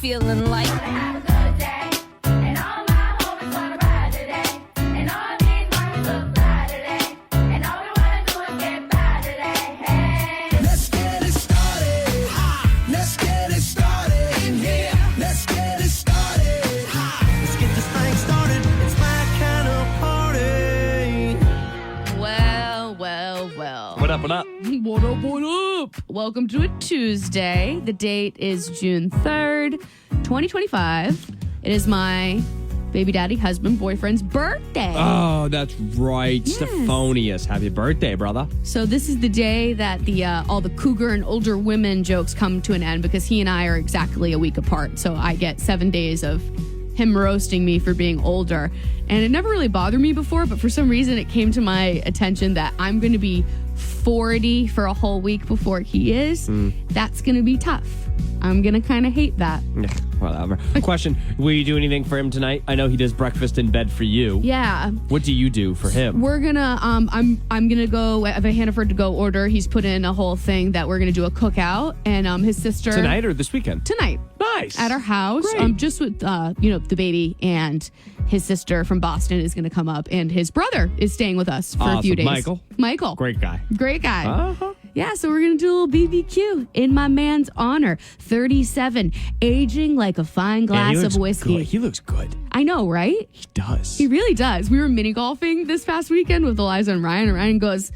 feeling like. Have a good day, and all my homies wanna ride today, and all these mamas look fly today, and all we wanna do is get by today. Hey. Let's get it started. Let's get it started in here. Let's get it started. Let's get this thing started. It's my kind of party. Well. What up, what up? What up? Welcome to a Tuesday. The date is June 3rd, 2025. It is my baby daddy, husband, boyfriend's birthday. Oh, that's right. Stephonius. Happy birthday, brother. So this is the day that the all the cougar and older women jokes come to an end because he and I are exactly a week apart. So I get 7 days of him roasting me for being older. And it never really bothered me before, but for some reason it came to my attention that I'm going to be 40 for a whole week before he is. That's going to be tough. I'm going to kind of hate that. Whatever. Question, will you do anything for him tonight? I know he does breakfast in bed for you. Yeah. What do you do for him? We're gonna I'm gonna go. I have a Hannaford to go order. He's put in a whole thing that we're gonna do a cookout, and his sister Tonight or this weekend? Tonight. Nice. At our house. Great. Just with the baby, and his sister from Boston is gonna come up, and his brother is staying with us for a few days. Michael. Great guy. Great guy. Uh-huh. Yeah, so we're going to do a little BBQ in my man's honor. 37, aging like a fine glass of whiskey. He looks good. I know, right? He does. He really does. We were mini golfing this past weekend with Eliza and Ryan goes,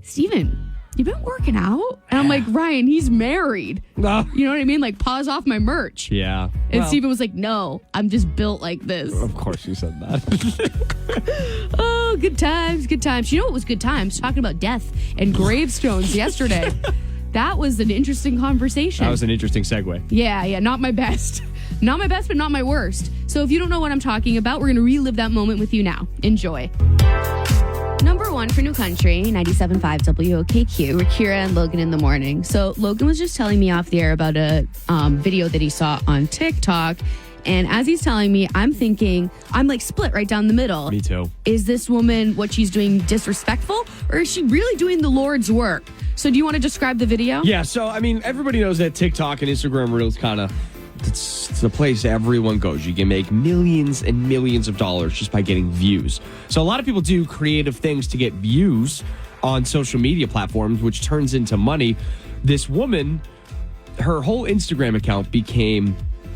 Steven, you been working out? And I'm like, Ryan, he's married. No. You know what I mean? Like, pause off my merch. Yeah. And Steven was like, no, I'm just built like this. Of course you said that. Oh, good times, good times. You know what was good times? Talking about death and gravestones yesterday. That was an interesting conversation. That was an interesting segue. Yeah, not my best. Not my best, but not my worst. So if you don't know what I'm talking about, we're going to relive that moment with you now. Enjoy. Number one for New Country, 97.5 WOKQ. We're Kira and Logan in the morning. So Logan was just telling me off the air about a video that he saw on TikTok. And as he's telling me, I'm thinking, I'm like split right down the middle. Me too. Is this woman, what she's doing, disrespectful? Or is she really doing the Lord's work? So do you want to describe the video? Yeah, so, I mean, everybody knows that TikTok and Instagram Reels kind of, it's the place everyone goes. You can make millions and millions of dollars just by getting views. So a lot of people do creative things to get views on social media platforms, which turns into money. This woman, her whole Instagram account became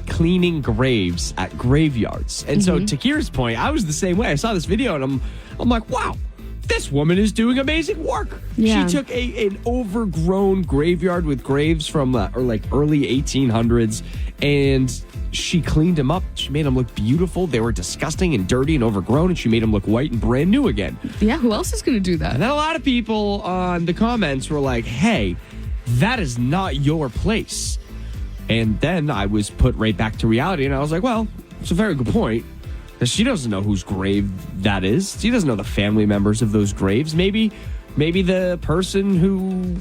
cleaning graves at graveyards. And so to Kira's point, I was the same way. I saw this video and I'm like, wow, this woman is doing amazing work. Yeah. She took an overgrown graveyard with graves from early 1800s and she cleaned them up. She made them look beautiful. They were disgusting and dirty and overgrown, and she made them look white and brand new again. Yeah, who else is going to do that? And then a lot of people on the comments were like, hey, that is not your place. And then I was put right back to reality, and I was like, well, it's a very good point. She doesn't know whose grave that is. She doesn't know the family members of those graves. Maybe the person who,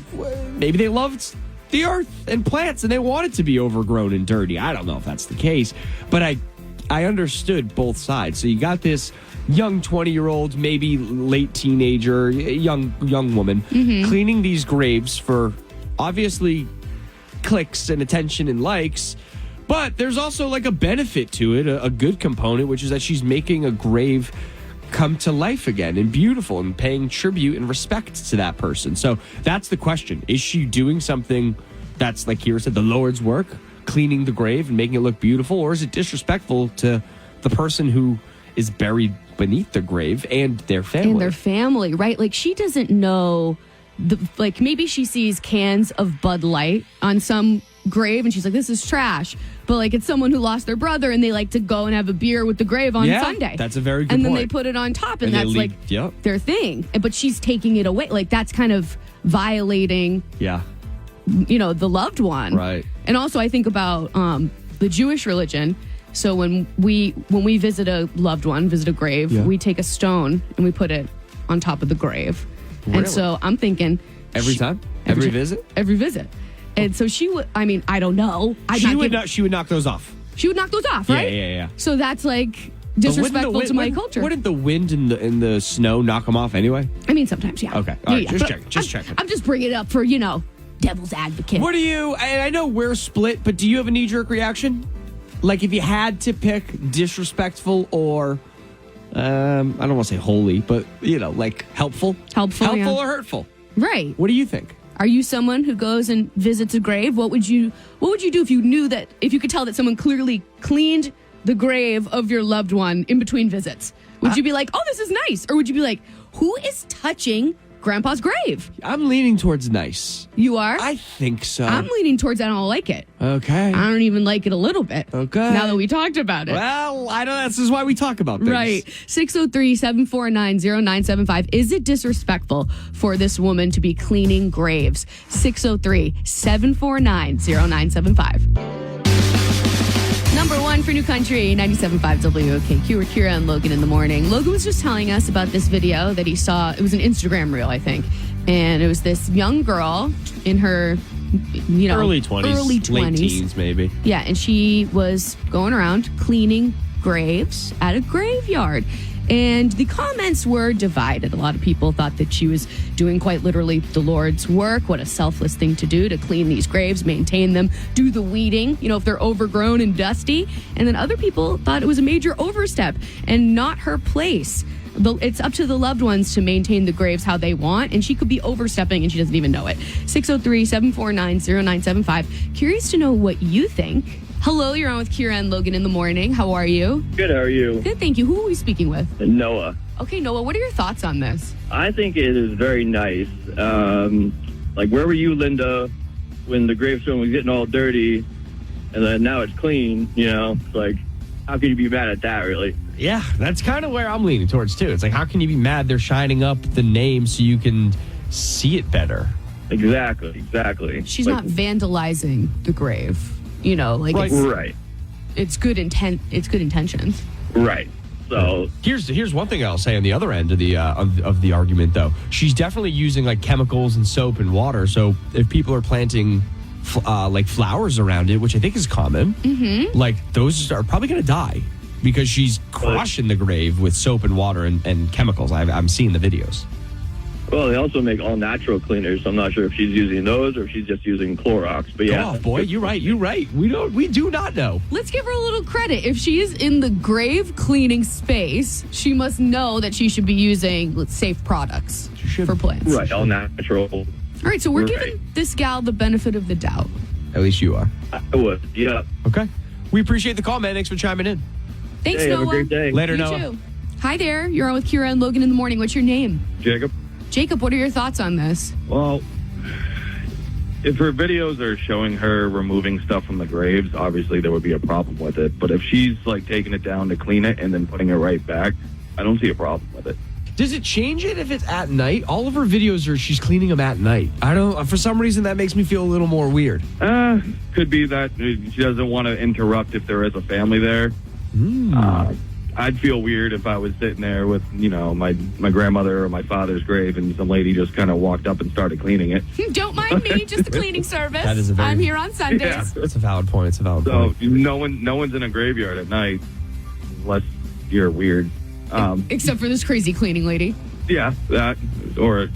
maybe they loved the earth and plants and they want it to be overgrown and dirty. I don't know if that's the case, but I understood both sides. So you got this young 20-year-old, maybe late teenager, young woman cleaning these graves for obviously clicks and attention and likes. But there's also like a benefit to it, a good component, which is that she's making a grave come to life again and beautiful and paying tribute and respect to that person. So that's the question. Is she doing something that's, like Kira said, the Lord's work, cleaning the grave and making it look beautiful? Or is it disrespectful to the person who is buried beneath the grave and their family? And their family, right? Like, she doesn't know, maybe she sees cans of Bud Light on some grave and she's like, this is trash. But like, it's someone who lost their brother and they like to go and have a beer with the grave on Sunday. That's a very good point. And then point. they put it on top and that's yep, their thing. But she's taking it away. Like, that's kind of violating, the loved one. Right. And also I think about the Jewish religion. So when we visit a loved one, visit a grave, we take a stone and we put it on top of the grave. Really? And so I'm thinking, every time? Every visit? Every visit. And so she would, I don't know. She would knock those off. She would knock those off, right? Yeah. So that's like disrespectful to my culture. Wouldn't the wind and the snow knock them off anyway? I mean, sometimes, yeah. Okay. All right. Just checking. I'm just bringing it up for, devil's advocate. What do you, I know we're split, but do you have a knee-jerk reaction? Like if you had to pick disrespectful or, I don't want to say holy, but like helpful. Helpful, yeah. or hurtful. Right. What do you think? Are you someone who goes and visits a grave? What would you do if you could tell that someone clearly cleaned the grave of your loved one in between visits? Would you be like, oh, this is nice? Or would you be like, who is touching Grandpa's grave? I'm leaning towards nice. You are? I think so. I'm leaning towards I don't like it. Okay. I don't even like it a little bit. Okay. Now that we talked about it. Well, I know this is why we talk about things. Right. 603-749-0975. Is it disrespectful for this woman to be cleaning graves? 603-749-0975. Number one for New Country, 97.5 WOKQ. We're Kira and Logan in the morning. Logan was just telling us about this video that he saw. It was an Instagram reel, I think. And it was this young girl in her, early 20s. Late teens, maybe. Yeah, and she was going around cleaning graves at a graveyard. And the comments were divided. A lot of people thought that she was doing quite literally the Lord's work. What a selfless thing to do, to clean these graves, maintain them, do the weeding, if they're overgrown and dusty. And then other people thought it was a major overstep and not her place. It's up to the loved ones to maintain the graves how they want, and she could be overstepping and she doesn't even know it. 603-749-0975. Curious to know what you think. Hello, you're on with Kira and Logan in the morning. How are you? Good, how are you? Good, thank you. Who are we speaking with? Noah. Okay, Noah, what are your thoughts on this? I think it is very nice. Like, where were you, Linda, when the gravestone was getting all dirty, and then now it's clean, It's like, how can you be mad at that, really? Yeah, that's kind of where I'm leaning towards, too. It's like, how can you be mad they're shining up the name so you can see it better? Exactly. She's Like, not vandalizing the grave. Right. It's good intent. It's good intentions. Right. So here's one thing I'll say on the other end of the of the argument, though. She's definitely using like chemicals and soap and water. So if people are planting like flowers around it, which I think is common, like those are probably going to die because she's crushing the grave with soap and water and chemicals. I'm seeing the videos. Well, they also make all natural cleaners. So I'm not sure if she's using those or if she's just using Clorox. But yeah. Oh boy, you're right. We do not know. Let's give her a little credit. If she is in the grave cleaning space, she must know that she should be using safe products for plants. Right, all natural. All right, so we're Right. giving this gal the benefit of the doubt. At least you are. I would. Yeah. Okay. We appreciate the call, man. Thanks for chiming in. Thanks, Hey, Noah. have a great day. Later, You Noah. too. Hi there. You're on with Kira and Logan in the morning. What's your name? Jacob? Jacob, what are your thoughts on this? Well, if her videos are showing her removing stuff from the graves, obviously there would be a problem with it. But if she's like taking it down to clean it and then putting it right back, I don't see a problem with it. Does it change it if it's at night? All of her videos are she's cleaning them at night. I don't. For some reason, that makes me feel a little more weird. Could be that she doesn't want to interrupt if there is a family there. I'd feel weird if I was sitting there with, my grandmother or my father's grave and some lady just kind of walked up and started cleaning it. Don't mind me, just the cleaning service. That is a very- I'm here on Sundays. Yeah. It's a valid point. So no one's in a graveyard at night unless you're weird. Except for this crazy cleaning lady. Yeah, that or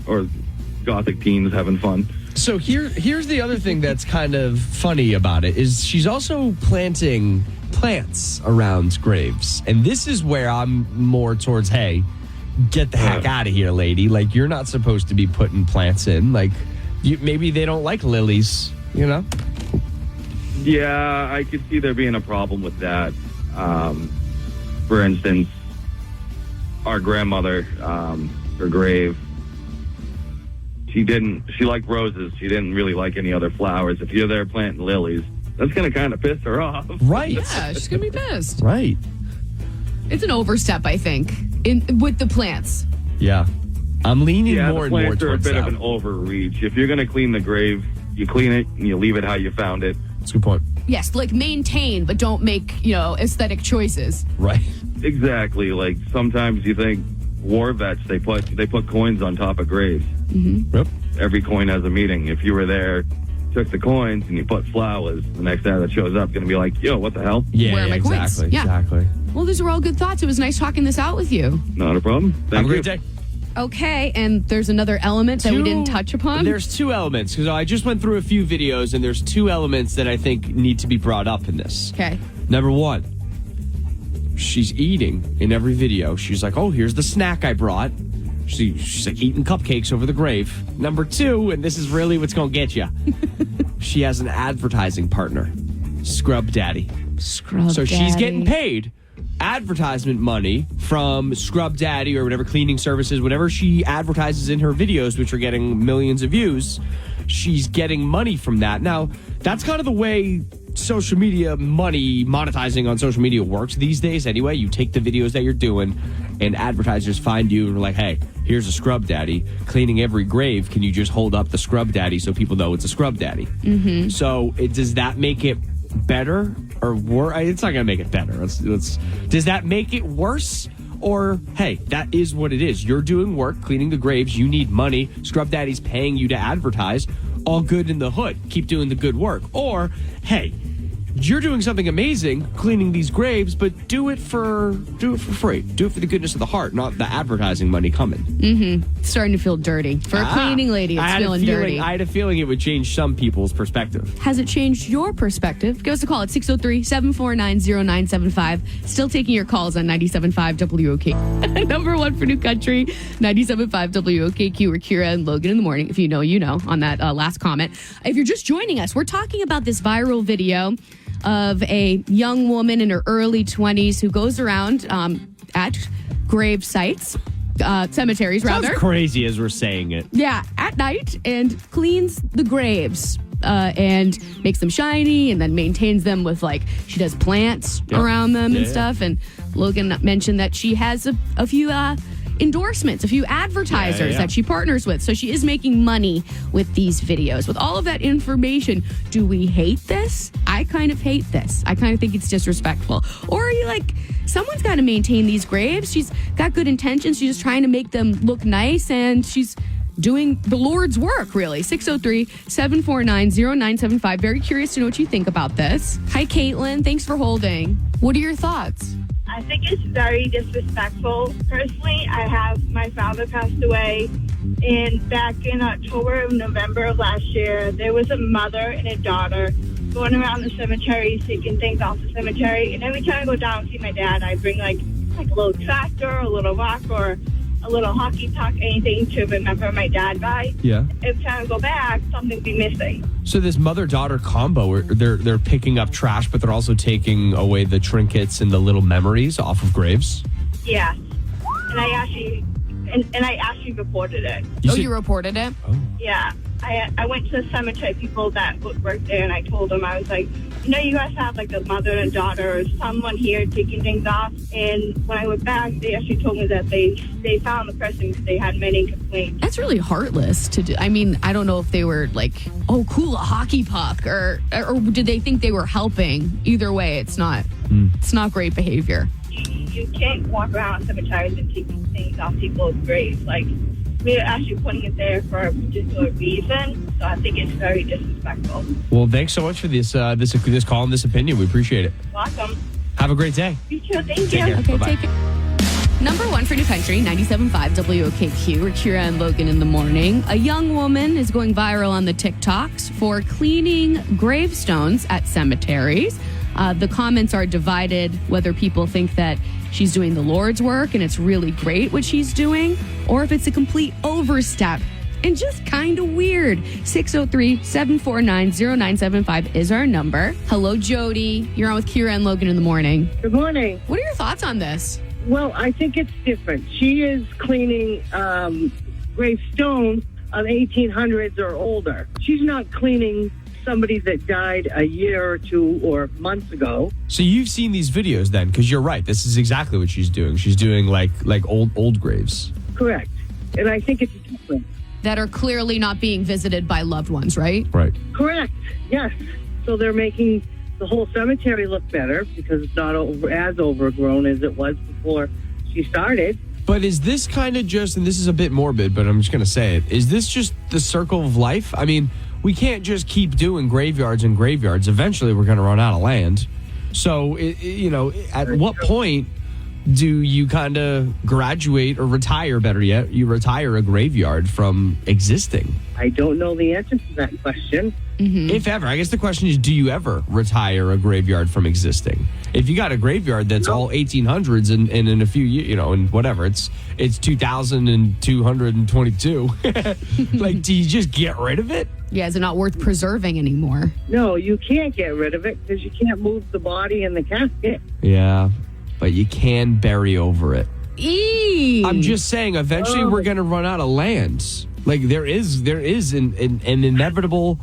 gothic teens having fun. So here's the other thing that's kind of funny about it is she's also planting plants around graves. And this is where I'm more towards, hey, get the heck out of here, lady. Like, you're not supposed to be putting plants in. Like, maybe they don't like lilies, Yeah, I could see there being a problem with that. For instance, our grandmother, her grave, she liked roses. She didn't really like any other flowers. If you're there planting lilies, that's going to kind of piss her off. Right. Yeah, she's going to be pissed. Right. It's an overstep, I think, with the plants. Yeah. I'm leaning Yeah, more the and more plants are a towards bit that. of an overreach. If you're going to clean the grave, you clean it and you leave it how you found it. That's a good point. Yes, like maintain, but don't make, aesthetic choices. Right. Exactly. Like sometimes you think war vets, they put coins on top of graves. Mm-hmm. Yep. Every coin has a meaning. If you were there, took the coins and you put flowers, the next guy that shows up going to be like, yo, what the hell? Yeah, Where are my coins? exactly. Yeah. Exactly. Well, those were all good thoughts. It was nice talking this out with you. Not a problem. Have Thank a great you. day. Okay, and there's another element that we didn't touch upon. There's two elements, because I just went through a few videos, and there's two elements that I think need to be brought up in this. Okay. Number one, she's eating in every video. She's like, oh, here's the snack I brought. She's like eating cupcakes over the grave. Number two, and this is really what's going to get you. She has an advertising partner, Scrub Daddy. Scrub So Daddy. she's getting paid advertisement money from Scrub Daddy or whatever cleaning services, whatever she advertises in her videos, which are getting millions of views. She's getting money from that. Now, that's kind of the way social media money, monetizing on social media works these days anyway. You take the videos that you're doing and advertisers find you and are like, hey, here's a Scrub Daddy cleaning every grave. Can you just hold up the Scrub Daddy so people know it's a Scrub Daddy? Mm-hmm. So does that make it better or worse? It's not going to make it better. Does that make it worse? Or, hey, that is what it is. You're doing work, cleaning the graves. You need money. Scrub Daddy's paying you to advertise. All good in the hood. Keep doing the good work. Or, hey, you're doing something amazing, cleaning these graves, but do it for free. Do it for the goodness of the heart, not the advertising money coming. Mm-hmm. Starting to feel dirty. For a cleaning lady, it's feeling dirty. I had a feeling it would change some people's perspective. Has it changed your perspective? Give us a call at 603-749-0975. Still taking your calls on 97.5 WOKQ. Number one for New Country, 97.5 WOKQ. We're Kira and Logan in the morning. If you know, you know, on that last comment. If you're just joining us, we're talking about this viral video of a young woman in her early 20s who goes around at grave sites, cemeteries rather. Sounds crazy as we're saying it. Yeah, at night and cleans the graves and makes them shiny and then maintains them with, like, she does plants around them and stuff. And Logan mentioned that she has a few endorsements, a few advertisers that she partners with. So she is making money with these videos. With all of that information, do we hate this? I kind of hate this. I kind of think it's disrespectful. Or are you like, someone's got to maintain these graves. She's got good intentions. She's just trying to make them look nice, and she's doing the Lord's work, really. 603-749-0975. Very curious to know what you think about this. Hi, Caitlin. Thanks for holding. What are your thoughts? I think it's very disrespectful. Personally, my father passed away, and back in October and November of last year, there was a mother and a daughter going around the cemetery, taking things off the cemetery. And every time I go down and see my dad, I bring like a little tractor, a little rock, or a little hockey puck, anything to remember my dad by. Yeah. Every time I go back, something be missing. So this mother-daughter combo, they're picking up trash, but they're also taking away the trinkets and the little memories off of graves? Yeah. And I actually reported it. You reported it? Oh. Yeah. I went to the cemetery people that worked there, and I told them, I was like, you guys have like a mother and a daughter or someone here taking things off. And when I went back, they actually told me that they found the person because they had many complaints. That's really heartless to do. I mean, I don't know if they were like, oh, cool, a hockey puck, or did they think they were helping? Either way, it's not great behavior. You can't walk around cemeteries and take things off people's graves. Like, we're actually putting it there for a particular reason, so I think it's very disrespectful. Well, thanks so much for this call and this opinion. We appreciate it. Welcome. Have a great day. You too. Thank you. Take care. Okay, Bye-bye. take it. Number one for New Country, 97.5 WOKQ. We're Kira and Logan in the morning. A young woman is going viral on the TikToks for cleaning gravestones at cemeteries. The comments are divided whether people think that she's doing the Lord's work and it's really great what she's doing, or if it's a complete overstep and just kind of weird. 603-749-0975 is our number. Hello, Jody. You're on with Kira and Logan in the morning. Good morning. What are your thoughts on this? Well, I think it's different. She is cleaning gravestones of 1800s or older. She's not cleaning somebody that died a year or two or months ago. So you've seen these videos then, because you're right. This is exactly what she's doing. She's doing like old graves. Correct. And I think it's different. That are clearly not being visited by loved ones, right? Right. Correct. Yes. So they're making the whole cemetery look better because it's not as overgrown as it was before she started. But is this kind of just, and this is a bit morbid, but I'm just going to say it, is this just the circle of life? I mean, we can't just keep doing graveyards and graveyards. Eventually, we're going to run out of land. So, at what point do you kind of graduate or retire, better yet, you retire a graveyard from existing? I don't know the answer to that question. If ever. I guess the question is, do you ever retire a graveyard from existing? If you got a graveyard that's all 1800s and in a few years, and whatever, it's 2222. Like, do you just get rid of it? Yeah, is it not worth preserving anymore? No, you can't get rid of it because you can't move the body in the casket. Yeah, but you can bury over it. Eee. I'm just saying, eventually we're going to run out of land. Like, there is an inevitable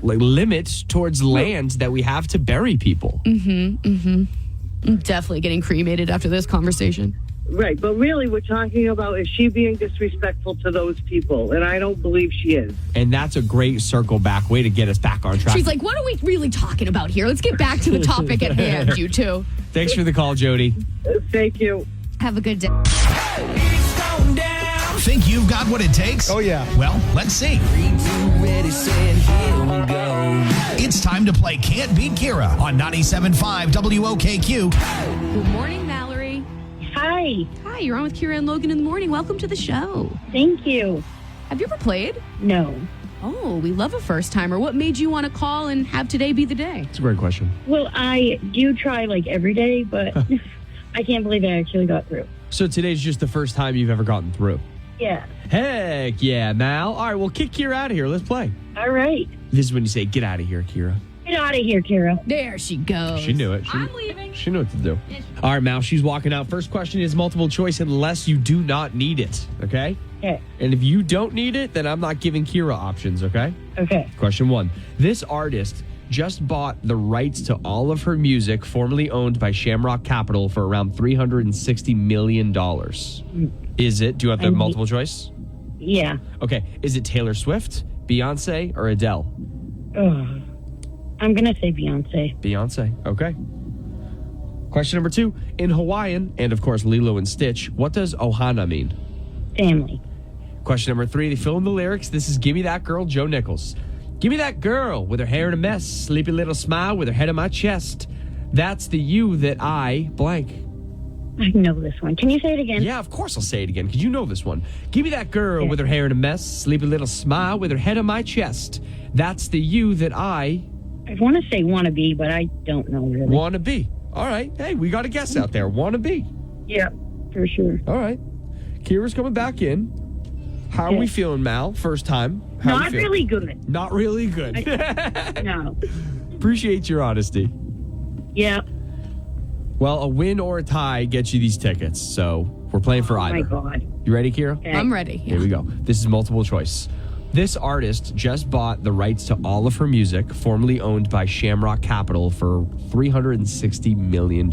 limit towards land that we have to bury people. I'm definitely getting cremated after this conversation. Right, but really we're talking about, is she being disrespectful to those people? And I don't believe she is. And that's a great circle back way to get us back on track. She's like, what are we really talking about here? Let's get back to the topic at hand, you two. Thanks for the call, Jody. Thank you. Have a good day. Think you've got what it takes? Oh, yeah. Well, let's see. Ready, set, here we go. It's time to play Can't Beat Kira on 97.5 WOKQ. Good morning, Mallory. Hi. Hi, you're on with Kira and Logan in the morning. Welcome to the show. Thank you. Have you ever played? No. Oh, we love a first timer. What made you want to call and have today be the day? It's a great question. Well, I do try every day, but I can't believe I actually got through. So today's just the first time you've ever gotten through. Yeah. Heck yeah, Mal. All right, well, kick Kira out of here. Let's play. All right. This is when you say, get out of here, Kira. Get out of here, Kira. There she goes. She knew it. I'm leaving. She knew what to do. All right, Mal, she's walking out. First question is multiple choice unless you do not need it, okay? Okay. And if you don't need it, then I'm not giving Kira options, okay? Okay. Question 1. This artist just bought the rights to all of her music, formerly owned by Shamrock Capital, for around $360 million. Is it, do you want the multiple choice? Yeah. Okay. Is it Taylor Swift, Beyonce, or Adele? Ugh. I'm going to say Beyonce. Beyonce. Okay. Question number 2. In Hawaiian, and of course Lilo and Stitch, what does ohana mean? Family. Question number 3. They fill in the lyrics. This is Gimme That Girl, Joe Nichols. Give me that girl with her hair in a mess, sleepy little smile with her head on my chest. That's the you that I blank. I know this one. Can you say it again? Yeah, of course I'll say it again, because you know this one. Give me that girl with her hair in a mess, sleepy little smile with her head on my chest. That's the you that I want to say wannabe, but I don't know really. want to be. All right. Hey, we got a guess out there. Want to be. Yeah, for sure. All right. Kira's coming back in. How are we feeling, Mal? First time. How Not really good. Not really good. No. Appreciate your honesty. Yeah. Well, a win or a tie gets you these tickets, so we're playing for either. Oh, my God. You ready, Kira? Okay. I'm ready. Here we go. This is multiple choice. This artist just bought the rights to all of her music, formerly owned by Shamrock Capital, for $360 million.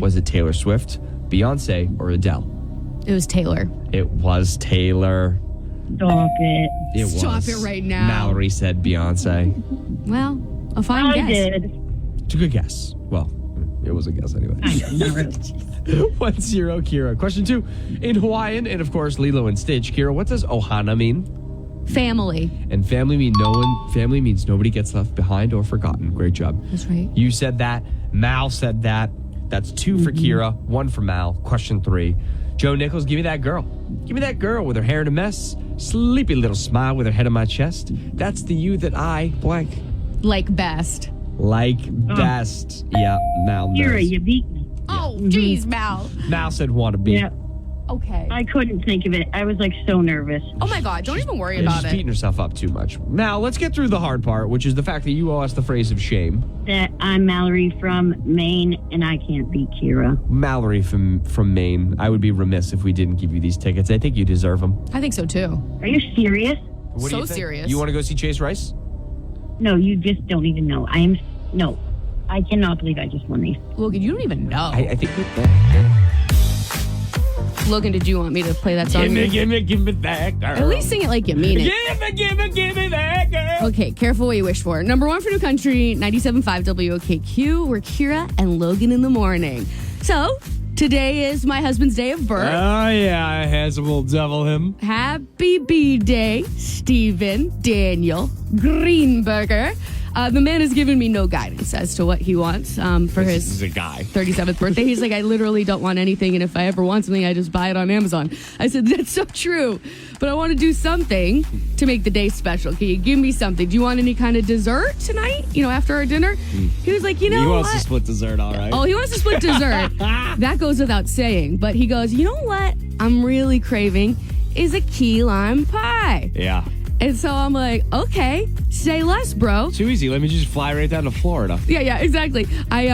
Was it Taylor Swift, Beyonce, or Adele? It was Taylor. It was Taylor. Stop it. It Stop was. it right now. Mallory said Beyonce. Well, a fine I guess. did. It's a good guess. Well, it was a guess anyway. I know, not really. 1-0, Kira. Question 2. In Hawaiian, and of course Lilo and Stitch, Kira, what does ohana mean? Family. And family means nobody gets left behind or forgotten. Great job. That's right. You said that. Mal said that. That's 2 for Kira, 1 for Mal. Question 3. Joe Nichols, give me that girl. Give me that girl with her hair in a mess, sleepy little smile with her head on my chest. That's the you that I blank. Like best. Like best. Yeah, Mal knows. Kira, you beat me. Oh, geez, Mal. Mal said want to be. Yeah. Okay. I couldn't think of it. I was so nervous. Oh my God, don't even worry Yeah, about she's it. beating herself up too much. Now, let's get through the hard part, which is the fact that you owe us the phrase of shame. That I'm Mallory from Maine, and I can't beat Kira. Mallory from Maine, I would be remiss if we didn't give you these tickets. I think you deserve them. I think so too. Are you serious? What do So you think? serious. You want to go see Chase Rice? No, you just don't even know. No. I cannot believe I just won these. Logan, you don't even know. I think. Logan, did you want me to play that song? give me that girl. At least sing it like you mean it. Give me that girl. Okay, careful what you wish for. Number 1 for New Country, 97.5 WOKQ. We're Kira and Logan in the morning. So, today is my husband's day of birth. Oh, yeah, handsome little devil him. Happy B-Day, Stephen Daniel Greenberger. The man has given me no guidance as to what he wants for This is his a guy. 37th birthday. He's like, I literally don't want anything, and if I ever want something, I just buy it on Amazon. I said, that's so true, but I want to do something to make the day special. Can you give me something? Do you want any kind of dessert tonight, after our dinner? He was like, He what? wants to split dessert, all right. Oh, he wants to split dessert. That goes without saying. But he goes, you know what I'm really craving is a key lime pie. Yeah. And so I'm like, okay, say less, bro. Too easy. Let me just fly right down to Florida. Yeah, exactly. I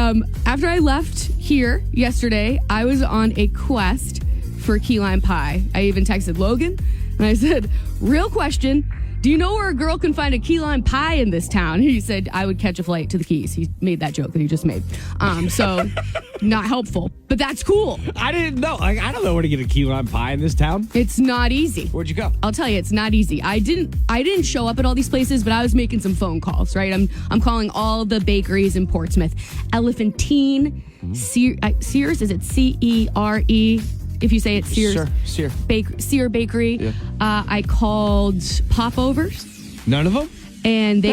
after I left here yesterday, I was on a quest for key lime pie. I even texted Logan and I said, real question, do you know where a girl can find a key lime pie in this town? He said, I would catch a flight to the Keys. He made that joke that he just made. So not helpful, but that's cool. I didn't know. I don't know where to get a key lime pie in this town. It's not easy. Where'd you go? I'll tell you, it's not easy. I didn't show up at all these places, but I was making some phone calls, right? I'm calling all the bakeries in Portsmouth. Elephantine, Sears, is it C-E-R-E? If you say it's Sears. Sear. Sear Bakery. Yeah. I called Popovers. None of them? And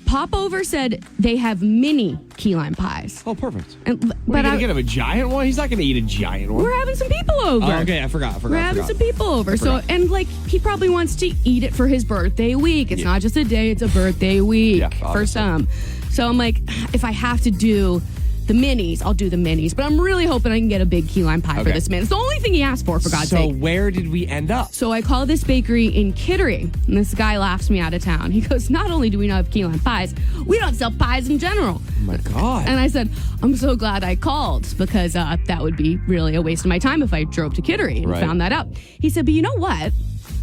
Popover said they have mini key lime pies. Oh, perfect. And, What, are you going to get him a giant one? He's not going to eat a giant one. We're having some people over. Oh, okay, I forgot. We're having some people over. So, and he probably wants to eat it for his birthday week. It's not just a day, it's a birthday week for obviously. some. So I'm like, if I have to do the minis, I'll do the minis. But I'm really hoping I can get a big key lime pie for this man. It's the only thing he asked for God's sake. So where did we end up? So I call this bakery in Kittery, and this guy laughs me out of town. He goes, not only do we not have key lime pies, we don't sell pies in general. Oh my God. And I said, I'm so glad I called because that would be really a waste of my time if I drove to Kittery and found that out. He said, but you know what?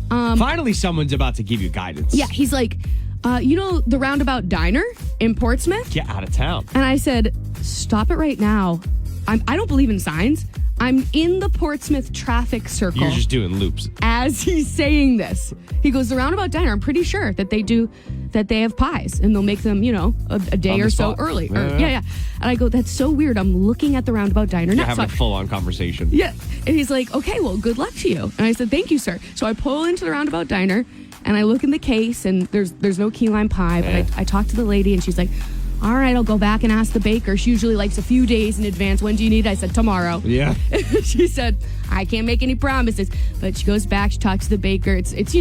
Finally, someone's about to give you guidance. Yeah, he's like, the Roundabout Diner in Portsmouth? Get out of town. And I said, stop it right now. I don't believe in signs. I'm in the Portsmouth traffic circle. You're just doing loops. As he's saying this, he goes, the Roundabout Diner, I'm pretty sure that they have pies and they'll make them, a day On the or so spot. early. Yeah. And I go, that's so weird. I'm looking at the Roundabout Diner. You're having a full-on conversation. Yeah. And he's like, okay, well, good luck to you. And I said, thank you, sir. So I pull into the Roundabout Diner and I look in the case and there's no key lime pie. But I talked to the lady and she's like, all right, I'll go back and ask the baker. She usually likes a few days in advance. When do you need it? I said, tomorrow. Yeah. She said, I can't make any promises. But she goes back, she talks to the baker. It's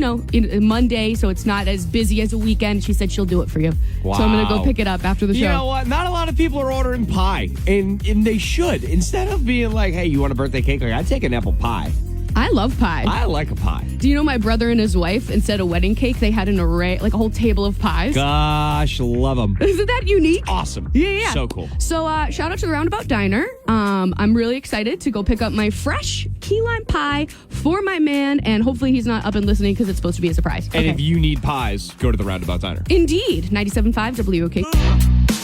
Monday, so it's not as busy as a weekend. She said she'll do it for you. Wow. So I'm going to go pick it up after the show. You know what? Not a lot of people are ordering pie, and they should. Instead of being like, hey, you want a birthday cake? Like, I'd take an apple pie. I love pie. I like a pie. Do you know my brother and his wife, instead of wedding cake, they had an array, like a whole table of pies? Gosh, love them. Isn't that unique? Awesome. Yeah. So cool. So shout out to the Roundabout Diner. I'm really excited to go pick up my fresh key lime pie for my man, and hopefully he's not up and listening because it's supposed to be a surprise. And if you need pies, go to the Roundabout Diner. Indeed. 97.5 WOKQ.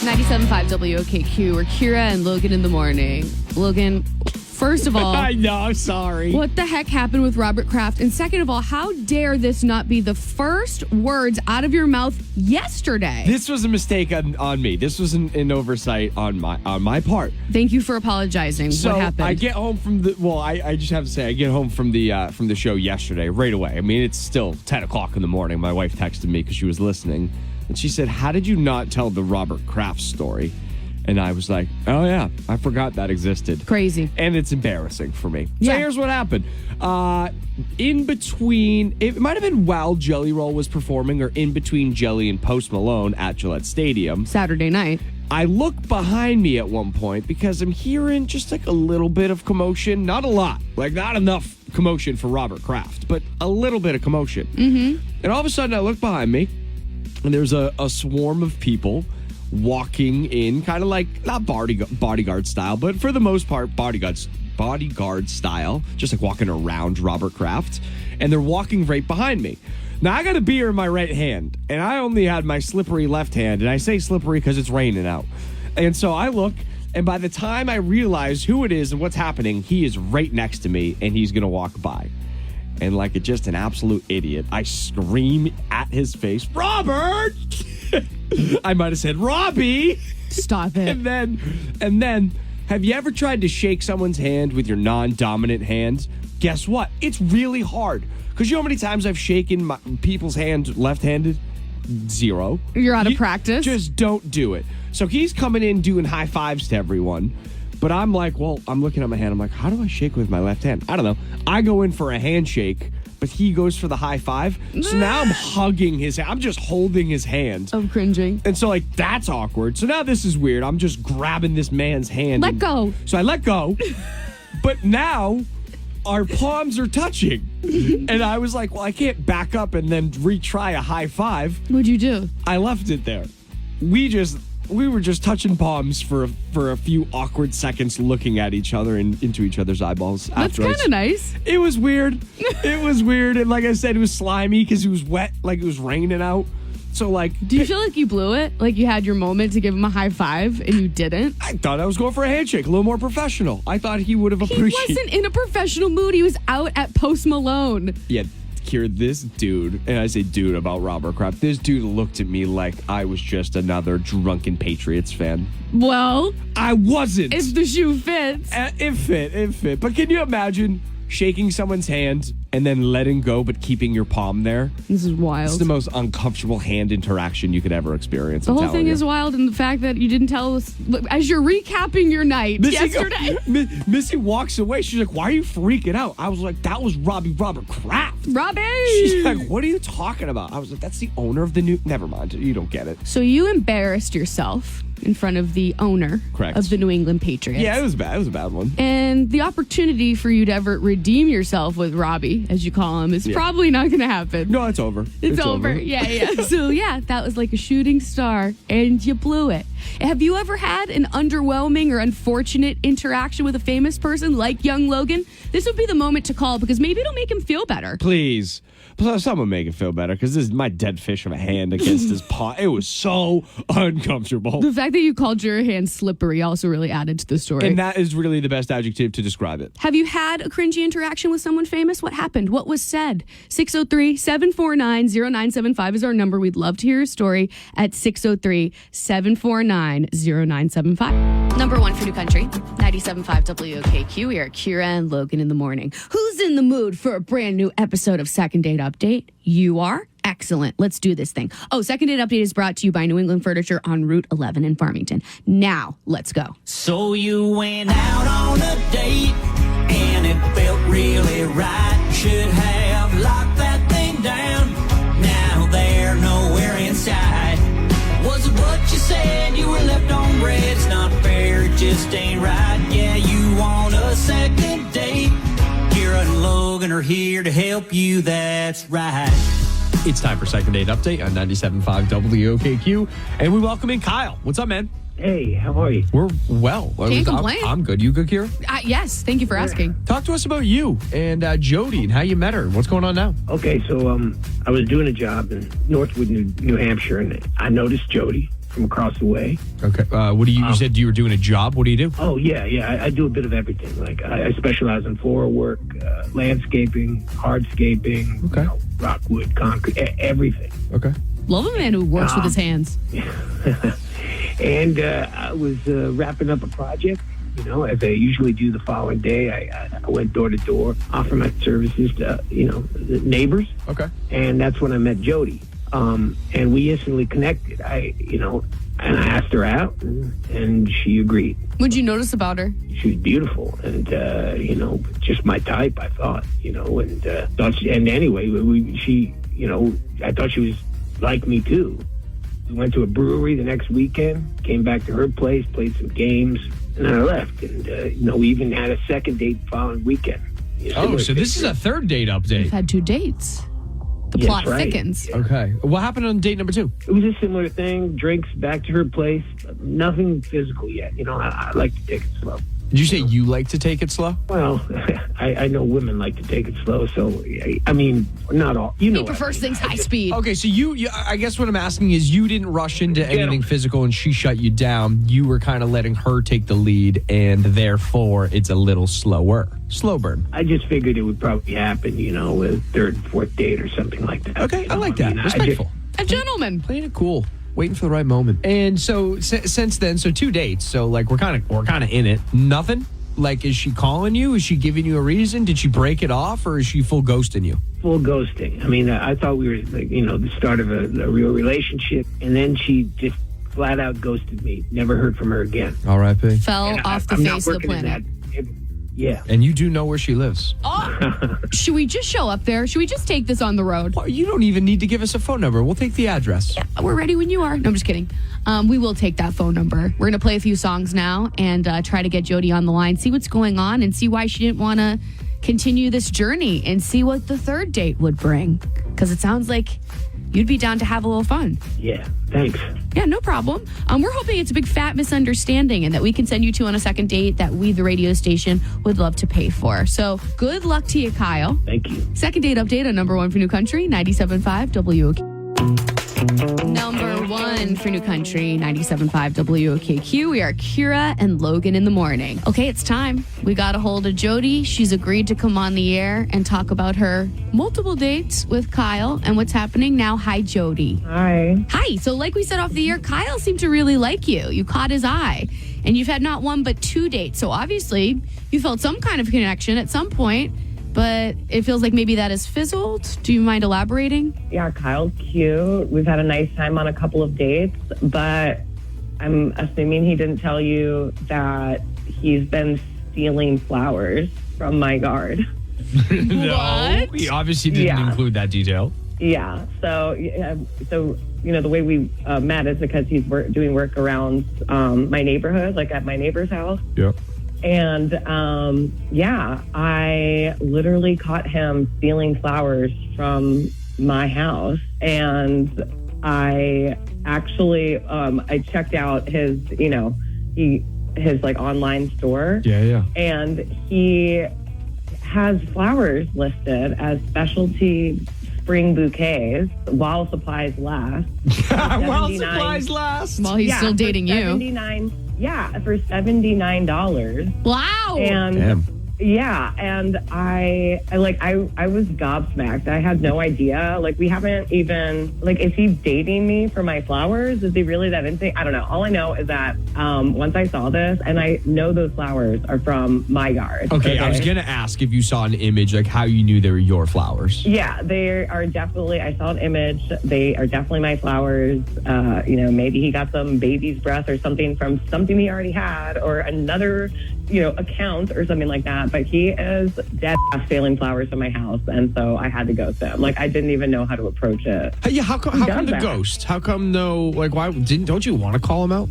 97.5 WOKQ. We're Kira and Logan in the morning. Logan, first of all, I know, I'm sorry. what the heck happened with Robert Kraft? And second of all, how dare this not be the first words out of your mouth yesterday? This was a mistake on me. This was an oversight on my part. Thank you for apologizing. So what happened? I get home from I just have to say, I get home from the show yesterday right away. I mean, it's still 10 o'clock in the morning. My wife texted me because she was listening. And she said, how did you not tell the Robert Kraft story? And I was like, oh, yeah, I forgot that existed. Crazy. And it's embarrassing for me. Yeah. So here's what happened. In between, it might have been while Jelly Roll was performing or in between Jelly and Post Malone at Gillette Stadium. Saturday night. I look behind me at one point because I'm hearing just like a little bit of commotion. Not a lot. Like, not enough commotion for Robert Kraft, but a little bit of commotion. Mm-hmm. And all of a sudden, I look behind me, and there's a swarm of people walking in, kind of like, not bodyguard style, but for the most part, bodyguard style, just like walking around Robert Kraft. And they're walking right behind me. Now, I got a beer in my right hand, and I only had my slippery left hand. And I say slippery because it's raining out. And so I look, and by the time I realize who it is and what's happening, he is right next to me, and he's going to walk by. And like just an absolute idiot, I scream at his face, Robert! I might have said, Robbie! Stop it. And then, have you ever tried to shake someone's hand with your non-dominant hand? Guess what? It's really hard. Because you know how many times I've shaken people's hands left-handed? zero. You're out of practice. Just don't do it. So he's coming in doing high fives to everyone. But I'm like, well, I'm looking at my hand. I'm like, how do I shake with my left hand? I don't know. I go in for a handshake, but he goes for the high five. So now I'm hugging his hand. I'm just holding his hand. I'm cringing. And so, like, that's awkward. So now this is weird. I'm just grabbing this man's hand. Let go. So I let go. But now our palms are touching. And I was like, well, I can't back up and then retry a high five. What'd you do? I left it there. We were just touching palms for a few awkward seconds, looking at each other and into each other's eyeballs. That's kind of nice. It was weird. It was weird. And like I said, it was slimy because it was wet, like it was raining out. So, like... Do you feel like you blew it? Like you had your moment to give him a high five and you didn't? I thought I was going for a handshake, a little more professional. I thought he would have appreciated... He wasn't in a professional mood. He was out at Post Malone. Yeah, Kira, this dude, and I say dude about Robert Kraft, this dude looked at me like I was just another drunken Patriots fan. Well... I wasn't. If the shoe fits. It fit. But can you imagine shaking someone's hand and then letting go but keeping your palm there? This is wild. It's the most uncomfortable hand interaction you could ever experience. The whole thing is wild, and the fact that you didn't tell us as you're recapping your night yesterday. Missy walks away. She's like, why are you freaking out? I was like, that was Robert Kraft. Robbie! She's like, what are you talking about? I was like, that's the owner of the new... Never mind. You don't get it. So you embarrassed yourself in front of the owner of the New England Patriots. Yeah, it was bad. It was a bad one. And the opportunity for you to ever redeem yourself with Robbie, as you call him, is probably not going to happen. No, it's over. It's over. Yeah. So, yeah, that was like a shooting star, and you blew it. Have you ever had an underwhelming or unfortunate interaction with a famous person like young Logan? This would be the moment to call because maybe it'll make him feel better. Please. Someone make it feel better because this is my dead fish of a hand against his paw. It was so uncomfortable. The fact that you called your hand slippery also really added to the story. And that is really the best adjective to describe it. Have you had a cringy interaction with someone famous? What happened? What was said? 603-749-0975 is our number. We'd love to hear your story at 603-749-0975. Number one for New Country, 97.5 WOKQ. We are Kira and Logan in the morning. Who's in the mood for a brand new episode of Second Date Update? You are? Excellent. Let's do this thing. Oh, Second Date Update is brought to you by New England Furniture on Route 11 in Farmington. Now, let's go. So you went out on a date and it felt really right. Should have locked that thing down. Now they're nowhere inside. Was it what you said? You were left on red. It's not fair, it just ain't right. Yeah, you want a second date. Kira and Logan are here to help you, that's right. It's time for Second Date Update on 97.5 WOKQ. And we welcome in Kyle. What's up, man? Hey, how are you? We're well. Can't complain. I'm good. You good, Kira? Yes, thank you for asking. Talk to us about you and Jody and how you met her. What's going on now? Okay, so I was doing a job in Northwood, New Hampshire, and I noticed Jody from across the way. Okay. What do you said you were doing a job? What do you do? Oh, yeah. I do a bit of everything. Like, I specialize in floral work, landscaping, hardscaping, okay. Rockwood, concrete, everything. Okay. Love a man who works with his hands. And I was wrapping up a project, as I usually do the following day. I went door to door, offer my services to, the neighbors. Okay. And that's when I met Jody. And we instantly connected. And I asked her out, and she agreed. What'd you notice about her? She was beautiful, and just my type. I thought, and anyway, I thought she was like me too. We went to a brewery the next weekend, came back to her place, played some games, and then I left. And we even had a second date the following weekend. So this is a third date update. We've had 2 dates. The Yes, plot right. thickens. Yeah. Okay. What happened on date number 2? It was a similar thing. Drinks back to her place. Nothing physical yet. I like to take it slow. Did you say you like to take it slow? Well, I know women like to take it slow, so I mean, not all. He prefers things high speed. Okay, so you I guess what I'm asking is you didn't rush into anything physical and she shut you down. You were kind of letting her take the lead, and therefore it's a little slower. Slow burn. I just figured it would probably happen, with third, fourth date or something like that. Okay, I like that. Respectful. A gentleman. Playing it cool. Waiting for the right moment. And so since then, so 2 dates. So like we're kind of in it. Nothing. Like, is she calling you? Is she giving you a reason? Did she break it off, or is she full ghosting you? Full ghosting. I mean, I thought we were, like, the start of a real relationship, and then she just flat out ghosted me. Never heard from her again. R.I.P. Fell off the I'm not face of the working in planet. that. Yeah. And you do know where she lives. Oh, should we just show up there? Should we just take this on the road? Well, you don't even need to give us a phone number. We'll take the address. Yeah, we're ready when you are. No, I'm just kidding. We will take that phone number. We're going to play a few songs now and try to get Jody on the line, see what's going on, and see why she didn't want to continue this journey, and see what the third date would bring. Because it sounds like you'd be down to have a little fun. Yeah, thanks. Yeah, no problem. We're hoping it's a big fat misunderstanding and that we can send you two on a second date that we, the radio station, would love to pay for. So good luck to you, Kyle. Thank you. Second date update on number one for New Country, 97.5 WOKQ. Number one for New Country, 97.5 WOKQ. We are Kira and Logan in the morning. Okay, it's time. We got a hold of Jody. She's agreed to come on the air and talk about her multiple dates with Kyle and what's happening now. Hi, Jody. Hi. Hi. So like we said off the air, Kyle seemed to really like you. You caught his eye. And you've had not one but two dates. So obviously you felt some kind of connection at some point. But it feels like maybe that has fizzled. Do you mind elaborating? Yeah, Kyle's cute. We've had a nice time on a couple of dates, but I'm assuming he didn't tell you that he's been stealing flowers from my yard. No, he obviously didn't include that detail. Yeah. So the way we met is because he's doing work around my neighborhood, like at my neighbor's house. Yep. And I literally caught him stealing flowers from my house. And I actually I checked out his like online store. Yeah. And he has flowers listed as specialty spring bouquets while supplies last. While supplies last. While he's still dating you. For $79. Wow. And damn. Yeah, and I was gobsmacked. I had no idea. Like, we haven't even, like, is he dating me for my flowers? Is he really that insane? I don't know. All I know is that once I saw this, and I know those flowers are from my yard. Okay, I was going to ask if you saw an image, like how you knew they were your flowers. Yeah, they are definitely, I saw an image. They are definitely my flowers. Maybe he got some baby's breath or something from something he already had, or another, account or something like that. But he is dead ass stealing flowers from my house, and so I had to ghost him. Like, I didn't even know how to approach it. Yeah, how come the ghost? How come no? Like, why don't you want to call him out?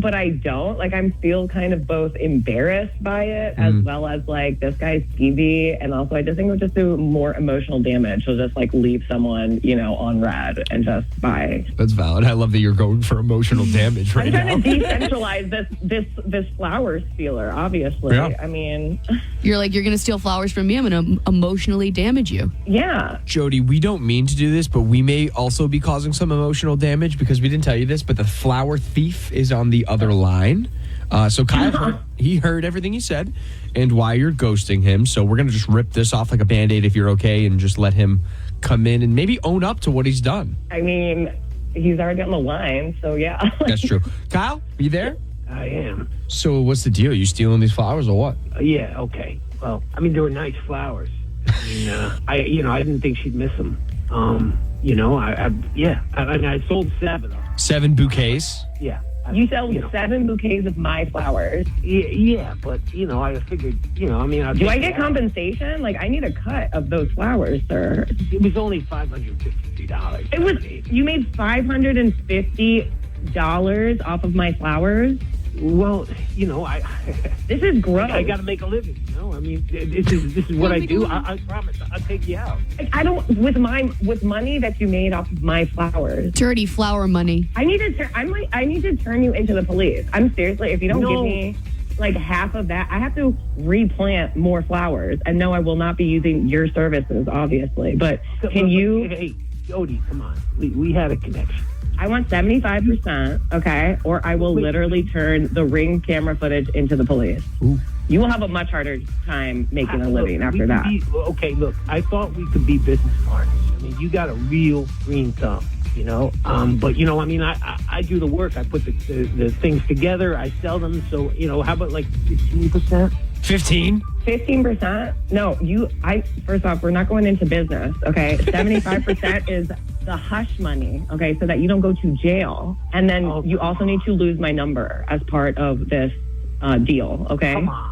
But I don't. Like, I'm still kind of both embarrassed by it as well as like, this guy's skeevy, and also I just think it would just do more emotional damage. So just like leave someone, on red and just bye. That's valid. I love that you're going for emotional damage right now. I'm trying to decentralize this flower stealer. Obviously, yeah. I mean, you're going to steal flowers from me. I'm going to emotionally damage you. Yeah. Jody, we don't mean to do this, but we may also be causing some emotional damage because we didn't tell you this, but the flower thief is on the other line. So Kyle, he heard everything you said and why you're ghosting him. So we're going to just rip this off like a Band-Aid if you're okay and just let him come in and maybe own up to what he's done. I mean, he's already on the line, so yeah. That's true. Kyle, are you there? I am. So what's the deal? You stealing these flowers or what? Yeah, okay. Well, I mean, they were nice flowers. I mean, I didn't think she'd miss them. I sold 7 of them. 7 bouquets? Yeah. You sell 7 bouquets of my flowers. Yeah, but, I figured, do I get compensation? Like, I need a cut of those flowers, sir. It was only $550. You made $550 off of my flowers? Well, this is gross. I got to make a living. I mean, this is what I do. I promise. I'll take you out. I don't with money that you made off of my flowers. Dirty flower money. I need to turn you into the police. I'm seriously. If you don't give me like half of that, I have to replant more flowers. And no, I will not be using your services, obviously. But Hey, Jody, come on. We had a connection. I want 75%, okay? Or I will literally turn the Ring camera footage into the police. Ooh. you will have a much harder time making a living after that. Okay, look, I thought we could be business partners. I mean, you got a real green thumb, you know. But, you know, I mean, I do the work. I put the things together. I sell them. So, you know, how about like 15%? 15? 15%? No, first off, we're not going into business, okay? 75% is the hush money, okay, so that you don't go to jail. And then you also need to lose my number as part of this deal, okay? Come on.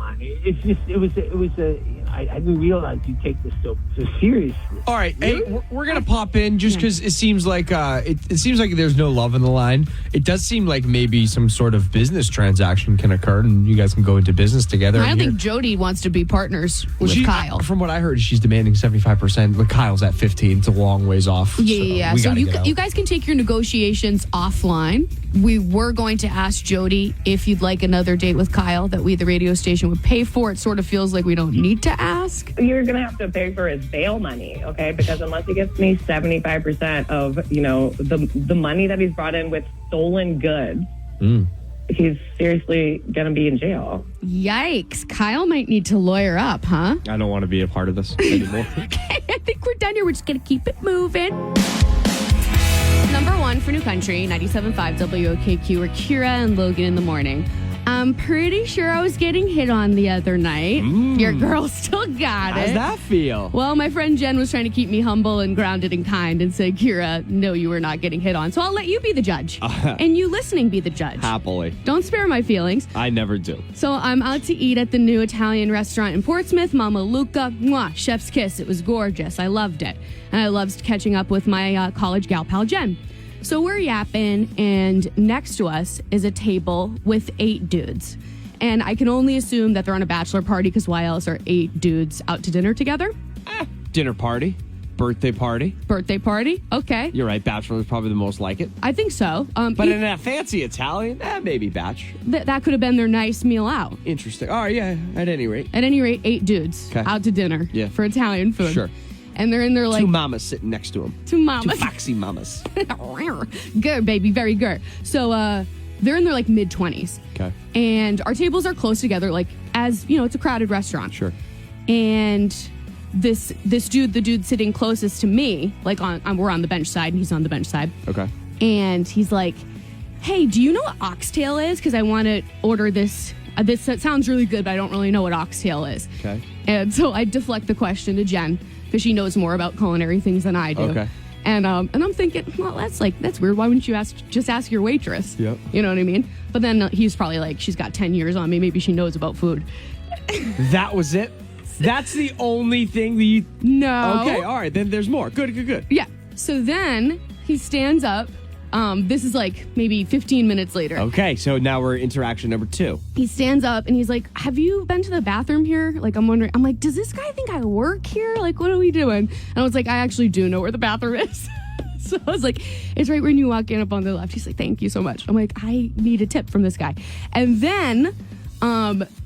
I didn't realize you take this so seriously. All right, hey, we're gonna pop in just because it seems like it seems like there's no love in the line. It does seem like maybe some sort of business transaction can occur, and you guys can go into business together. I don't think Jody wants to be partners with Kyle. From what I heard, she's demanding 75%, but Kyle's at 15. It's a long ways off. Yeah. So you guys can take your negotiations offline. We were going to ask Jody if you'd like another date with Kyle that we, the radio station, would pay for. It sort of feels like we don't need to ask. You're going to have to pay for his bail money, okay? Because unless he gets me 75% of, you know, the money that he's brought in with stolen goods, he's seriously going to be in jail. Yikes. Kyle might need to lawyer up, huh? I don't want to be a part of this anymore. Okay, I think we're done here. We're just going to keep it moving. Number one for New Country, 97.5 WOKQ, or Kira and Logan in the morning. I'm pretty sure I was getting hit on the other night. Your girl still got it. How's that feel? Well, my friend Jen was trying to keep me humble and grounded and kind and said, Kira, no, you were not getting hit on. So I'll let you be the judge. And you listening be the judge. Happily. Don't spare my feelings. I never do. So I'm out to eat at the new Italian restaurant in Portsmouth, Mama Luca. Mwah, chef's kiss. It was gorgeous. I loved it. And I loved catching up with my college gal pal, Jen. So we're yapping, and next to us is a table with 8 dudes. And I can only assume that they're on a bachelor party, because why else are 8 dudes out to dinner together? Dinner party. Birthday party. Birthday party? Okay. You're right. Bachelor is probably the most like it. I think so. But in a fancy Italian, maybe batch. That could have been their nice meal out. Interesting. All right, yeah, at any rate. At any rate, 8 dudes out to dinner for Italian food. Sure. And they're in their like 2 mamas sitting next to them. 2 mamas. 2 foxy mamas. Good, baby. Very good. So they're in their like mid-20s. Okay. And our tables are close together, like, as you know, it's a crowded restaurant. Sure. And this dude, the dude sitting closest to me, like we're on the bench side and he's on the bench side. Okay. And he's like, hey, do you know what oxtail is? Because I want to order this. This sounds really good, but I don't really know what oxtail is. Okay. And so I deflect the question to Jen, because she knows more about culinary things than I do. Okay. And I'm thinking, well, that's weird. Why wouldn't you just ask your waitress? Yep. You know what I mean? But then he's probably like, she's got 10 years on me. Maybe she knows about food. That was it? That's the only thing that you... No. Okay, all right. Then there's more. Good. Yeah. So then he stands up. This is like maybe 15 minutes later. Okay, so now we're interaction number 2. He stands up and he's like, have you been to the bathroom here? Like, I'm wondering, I'm like, does this guy think I work here? Like, what are we doing? And I was like, I actually do know where the bathroom is. So I was like, it's right when you walk in up on the left. He's like, thank you so much. I'm like, I need a tip from this guy. And then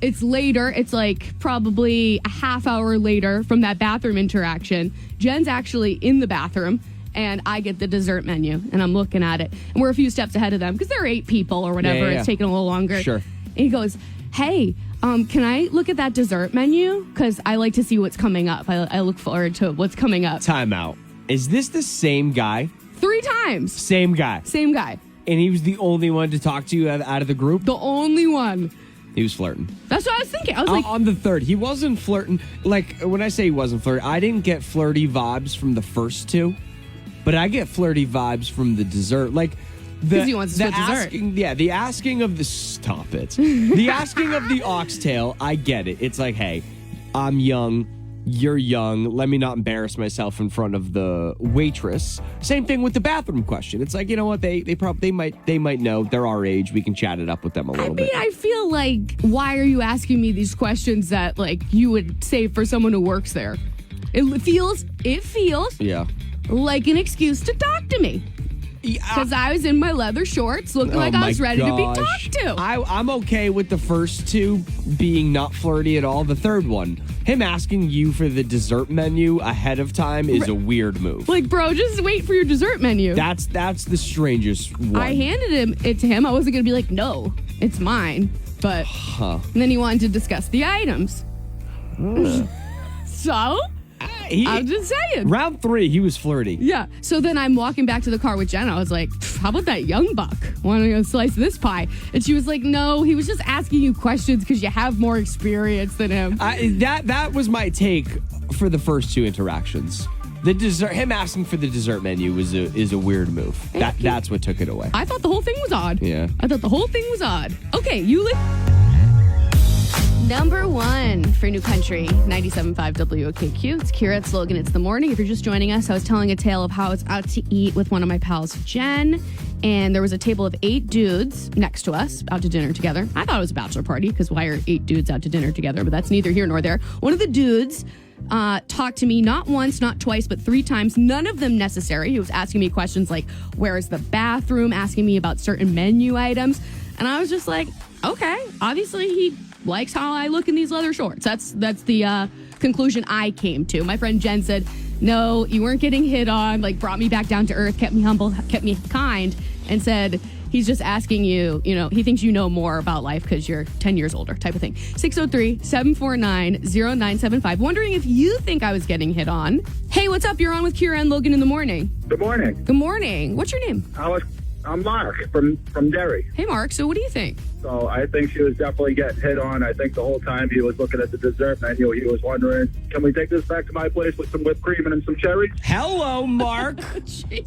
it's later. It's like probably a half hour later from that bathroom interaction. Jen's actually in the bathroom. And I get the dessert menu, and I'm looking at it. And we're a few steps ahead of them, because there are 8 people or whatever. Yeah. It's taking a little longer. Sure. And he goes, hey, can I look at that dessert menu? Because I like to see what's coming up. I look forward to what's coming up. Time out. Is this the same guy? 3 times. Same guy. Same guy. And he was the only one to talk to you out of the group? The only one. He was flirting. That's what I was thinking. I was like... On the third, he wasn't flirting. Like, when I say he wasn't flirting, I didn't get flirty vibes from the first 2. But I get flirty vibes from the dessert. Like, because he wants to split dessert. The asking of the... Stop it. The asking of the oxtail, I get it. It's like, hey, I'm young. You're young. Let me not embarrass myself in front of the waitress. Same thing with the bathroom question. It's like, you know what? They might know. They're our age. We can chat it up with them a little bit. I feel like, why are you asking me these questions that, like, you would say for someone who works there? It feels Yeah. like an excuse to talk to me. Because I was in my leather shorts, looking like I was ready to be talked to. I'm okay with the first 2 being not flirty at all. The third one, him asking you for the dessert menu ahead of time is a weird move. Like, bro, just wait for your dessert menu. That's the strangest one. I handed it to him. I wasn't going to be like, no, it's mine. but and then he wanted to discuss the items. So, I'm just saying. Round 3, he was flirty. Yeah. So then I'm walking back to the car with Jen. I was like, how about that young buck? Want to go slice this pie? And she was like, no, he was just asking you questions because you have more experience than him. That was my take for the first 2 interactions. The dessert, him asking for the dessert menu is a weird move. That's what took it away. I thought the whole thing was odd. Yeah. I thought the whole thing was odd. Okay, Number 1 for New Country, 97.5 WOKQ. It's Kira, it's Logan, it's the morning. If you're just joining us, I was telling a tale of how I was out to eat with one of my pals, Jen, and there was a table of 8 dudes next to us out to dinner together. I thought it was a bachelor party because why are 8 dudes out to dinner together? But that's neither here nor there. One of the dudes talked to me not once, not twice, but 3 times. None of them necessary. He was asking me questions like, where is the bathroom? Asking me about certain menu items. And I was just like, okay, obviously he likes how I look in these leather shorts. That's the conclusion I came to. My friend Jen said, no, you weren't getting hit on, like brought me back down to earth, kept me humble, kept me kind, and said, he's just asking you, he thinks you know more about life because you're 10 years older type of thing. 603-749-0975. Wondering if you think I was getting hit on. Hey, what's up? You're on with Kira and Logan in the morning. Good morning. Good morning. What's your name? I'm Mark from Derry. Hey, Mark. So what do you think? So I think she was definitely getting hit on. I think the whole time he was looking at the dessert menu, he was wondering, can we take this back to my place with some whipped cream and some cherries? Hello, Mark.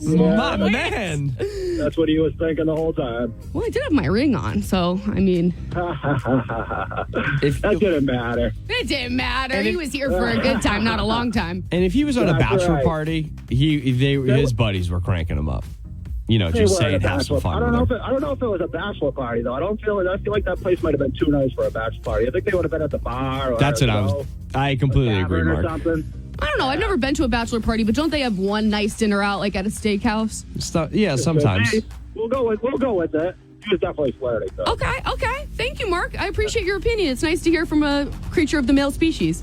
My man. That's what he was thinking the whole time. Well, I did have my ring on, so, I mean. That didn't matter. It didn't matter. He was here for a good time, not a long time. And if he was on a bachelor party, his buddies were cranking him up. Just saying have some fun. I don't know if it was a bachelor party though. I feel like that place might have been too nice for a bachelor party. I think they would have been at the bar. That's what I completely agree, Mark. I don't know. I've never been to a bachelor party, but don't they have one nice dinner out, like at a steakhouse? Yeah, sometimes. We'll go with it. He was definitely flirty. So. Okay. Thank you, Mark. I appreciate your opinion. It's nice to hear from a creature of the male species.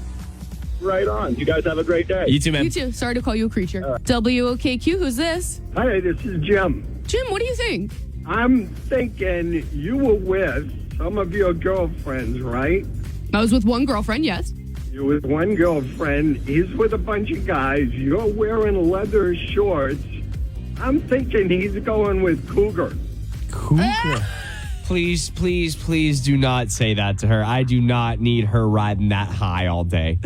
Right on. You guys have a great day. You too, man. You too. Sorry to call you a creature. WOKQ, who's this? Hi, this is Jim. Jim, what do you think? I'm thinking you were with some of your girlfriends, right? I was with one girlfriend, yes. You're with one girlfriend. He's with a bunch of guys. You're wearing leather shorts. I'm thinking he's going with Cougar. Cougar? Please do not say that to her. I do not need her riding that high all day.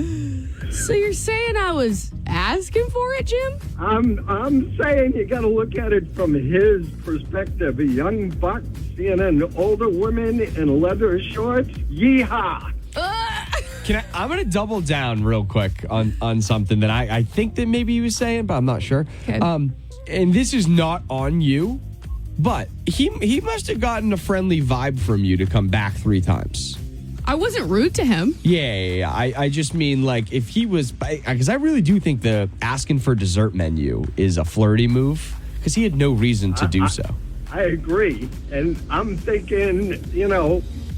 So you're saying I was asking for it, Jim? I'm saying you got to look at it from his perspective. A young buck seeing an older woman in leather shorts. Yeehaw! I'm going to double down real quick on something that I think that maybe he was saying, but I'm not sure. Okay. And this is not on you, but he must have gotten a friendly vibe from you to come back 3 times. I wasn't rude to him. Yeah. I just mean, like, if he was... Because I really do think the asking for dessert menu is a flirty move, because he had no reason to do so. I agree. And I'm thinking,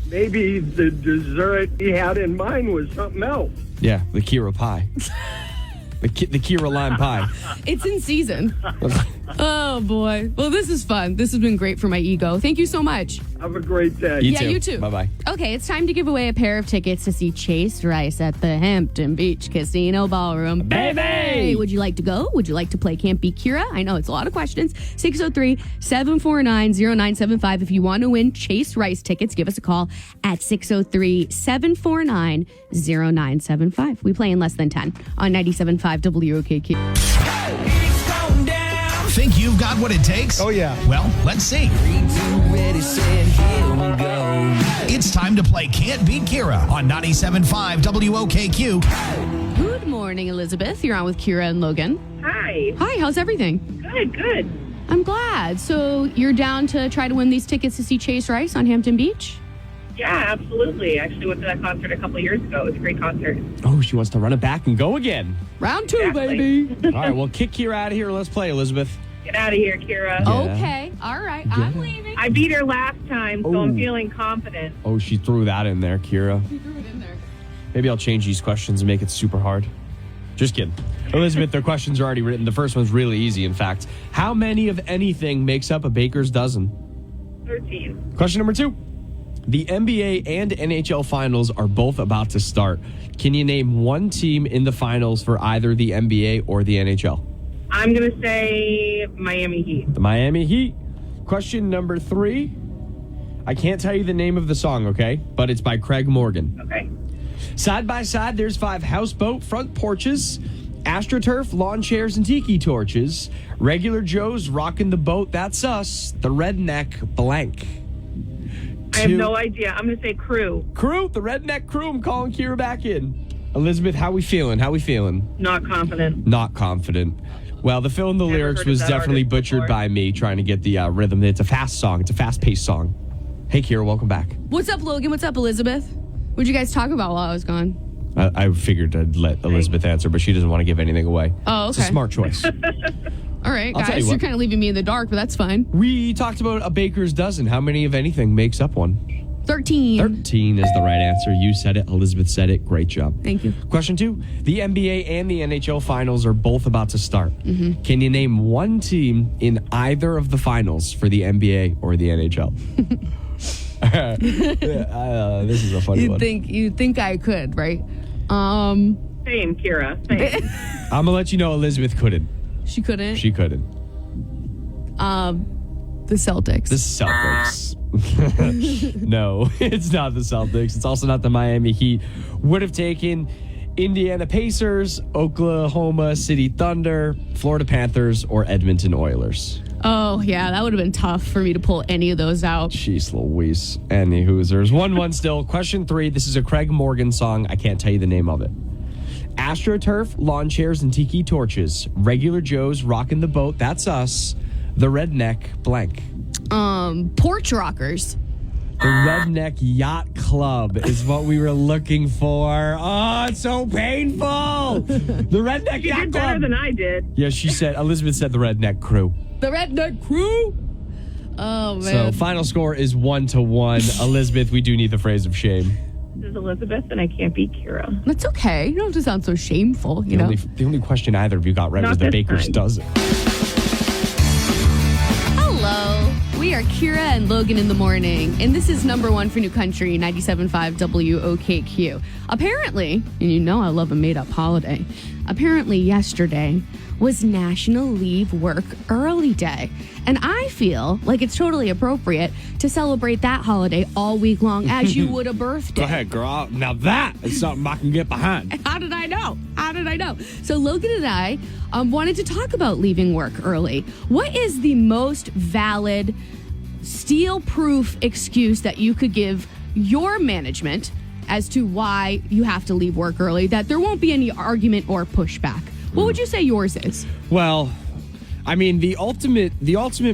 maybe the dessert he had in mind was something else. Yeah, the Kira pie. the Kira lime pie. It's in season. Oh, boy. Well, this is fun. This has been great for my ego. Thank you so much. Have a great day. You too. Bye-bye. Okay, it's time to give away a pair of tickets to see Chase Rice at the Hampton Beach Casino Ballroom. Baby! Would you like to go? Would you like to play Can't Be Kira? I know it's a lot of questions. 603-749-0975. If you want to win Chase Rice tickets, give us a call at 603-749-0975. We play in less than 10 on 97.5 WOKQ. Think you've got what it takes? Oh, yeah. Well, let's see. It's time to play Can't Beat Kira on 97.5 WOKQ. Good morning, Elizabeth. You're on with Kira and Logan. Hi. Hi, how's everything? Good. I'm glad. So you're down to try to win these tickets to see Chase Rice on Hampton Beach? Yeah, absolutely. I actually went to that concert a couple of years ago. It was a great concert. Oh, she wants to run it back and go again. Round 2, Exactly. baby. All right, well, kick Kira out of here. Let's play, Elizabeth. Get out of here, Kira. Yeah. Okay. All right. I'm leaving. I beat her last time, so I'm feeling confident. Oh, she threw that in there, Kira. You threw it in there. Maybe I'll change these questions and make it super hard. Just kidding. Elizabeth, their questions are already written. The first one's really easy, in fact. How many of anything makes up a baker's dozen? 13. Question number 2. The NBA and NHL finals are both about to start. Can you name one team in the finals for either the NBA or the NHL? I'm going to say Miami Heat. The Miami Heat. Question number 3. I can't tell you the name of the song, okay? But it's by Craig Morgan. Okay. Side by side, there's 5 houseboat front porches, AstroTurf, lawn chairs, and tiki torches. Regular Joe's rocking the boat, that's us. The redneck blank. I have no idea. I'm going to say Crew. Crew, the redneck crew. I'm calling Kira back in. Elizabeth, how we feeling? Not confident. Not confident. Well, the fill in the lyrics was definitely butchered by me trying to get the rhythm. It's a fast song. It's a fast-paced song. Hey, Kira, welcome back. What's up, Logan? What's up, Elizabeth? What'd you guys talk about while I was gone? I figured I'd let Elizabeth answer, but she doesn't want to give anything away. Oh, okay. It's a smart choice. All right, I'll tell guys, you you're what. kind of leaving me in the dark, but that's fine. We talked about a baker's dozen. How many of anything makes up one? 13. 13 is the right answer. You said it. Elizabeth said it. Great job. Thank you. Question 2. The NBA and the NHL finals are both about to start. Mm-hmm. Can you name one team in either of the finals for the NBA or the NHL? This is a funny one. You'd think I could, right? Same, Kira. Same. I'm going to let you know Elizabeth couldn't. She couldn't. She couldn't. The Celtics. The Celtics. No, it's not the Celtics. It's also not the Miami Heat. Would have taken Indiana Pacers, Oklahoma City Thunder, Florida Panthers, or Edmonton Oilers. Oh, yeah, that would have been tough for me to pull any of those out. Jeez Louise. Any Hoosers. 1-1 still. Question 3. This is a Craig Morgan song. I can't tell you the name of it. AstroTurf, lawn chairs, and tiki torches. Regular Joe's rocking the boat. That's us. The redneck blank. Porch rockers. The Redneck Yacht Club is what we were looking for. Oh, it's so painful. The Redneck You Yacht did Club. better than I did. Yeah, Elizabeth said the Redneck Crew. The Redneck Crew. Oh, man. So final score is 1-1. Elizabeth, we do need the phrase of shame. This is Elizabeth, and I can't beat Kira. That's okay. You don't have to sound so shameful, you know? The only question either of you got right Not was the this baker's time. dozen. Hello. We are Kira and Logan in the morning, and this is number 1 for New Country, 97.5 WOKQ. Apparently, and you know I love a made-up holiday, apparently yesterday was National Leave Work Early Day. And I feel like it's totally appropriate to celebrate that holiday all week long as you would a birthday. Go ahead, girl. Now that is something I can get behind. How did I know? So Logan and I wanted to talk about leaving work early. What is the most valid, steel-proof excuse that you could give your management as to why you have to leave work early, that there won't be any argument or pushback? What would you say yours is? Well, I mean, the ultimate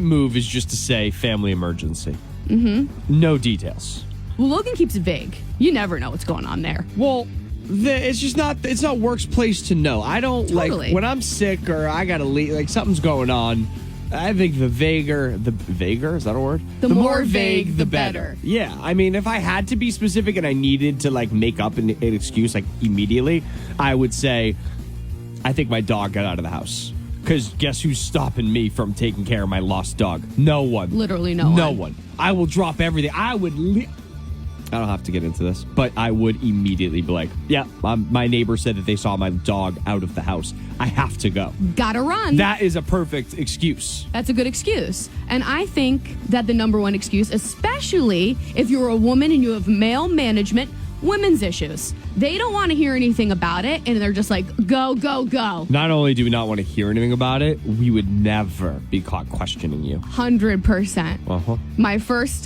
move is just to say family emergency. Mm-hmm. No details. Well, Logan keeps it vague. You never know what's going on there. Well, it's not work's place to know. I don't Totally. like when I'm sick or I gotta leave, like something's going on. I think the vaguer, is that a word? The more vague, the better. Yeah, I mean, if I had to be specific and I needed to like make up an excuse like immediately, I would say, I think my dog got out of the house. Because guess who's stopping me from taking care of my lost dog? No one. Literally no one. No one. I will drop everything. I don't have to get into this, but I would immediately be like, yeah, my neighbor said that they saw my dog out of the house. I have to go. Gotta run. That is a perfect excuse. That's a good excuse. And I think that the number 1 excuse, especially if you're a woman and you have male management, women's issues. They don't want to hear anything about it, and they're just like, go, go, go. Not only do we not want to hear anything about it, we would never be caught questioning you. 100%. Uh-huh. My first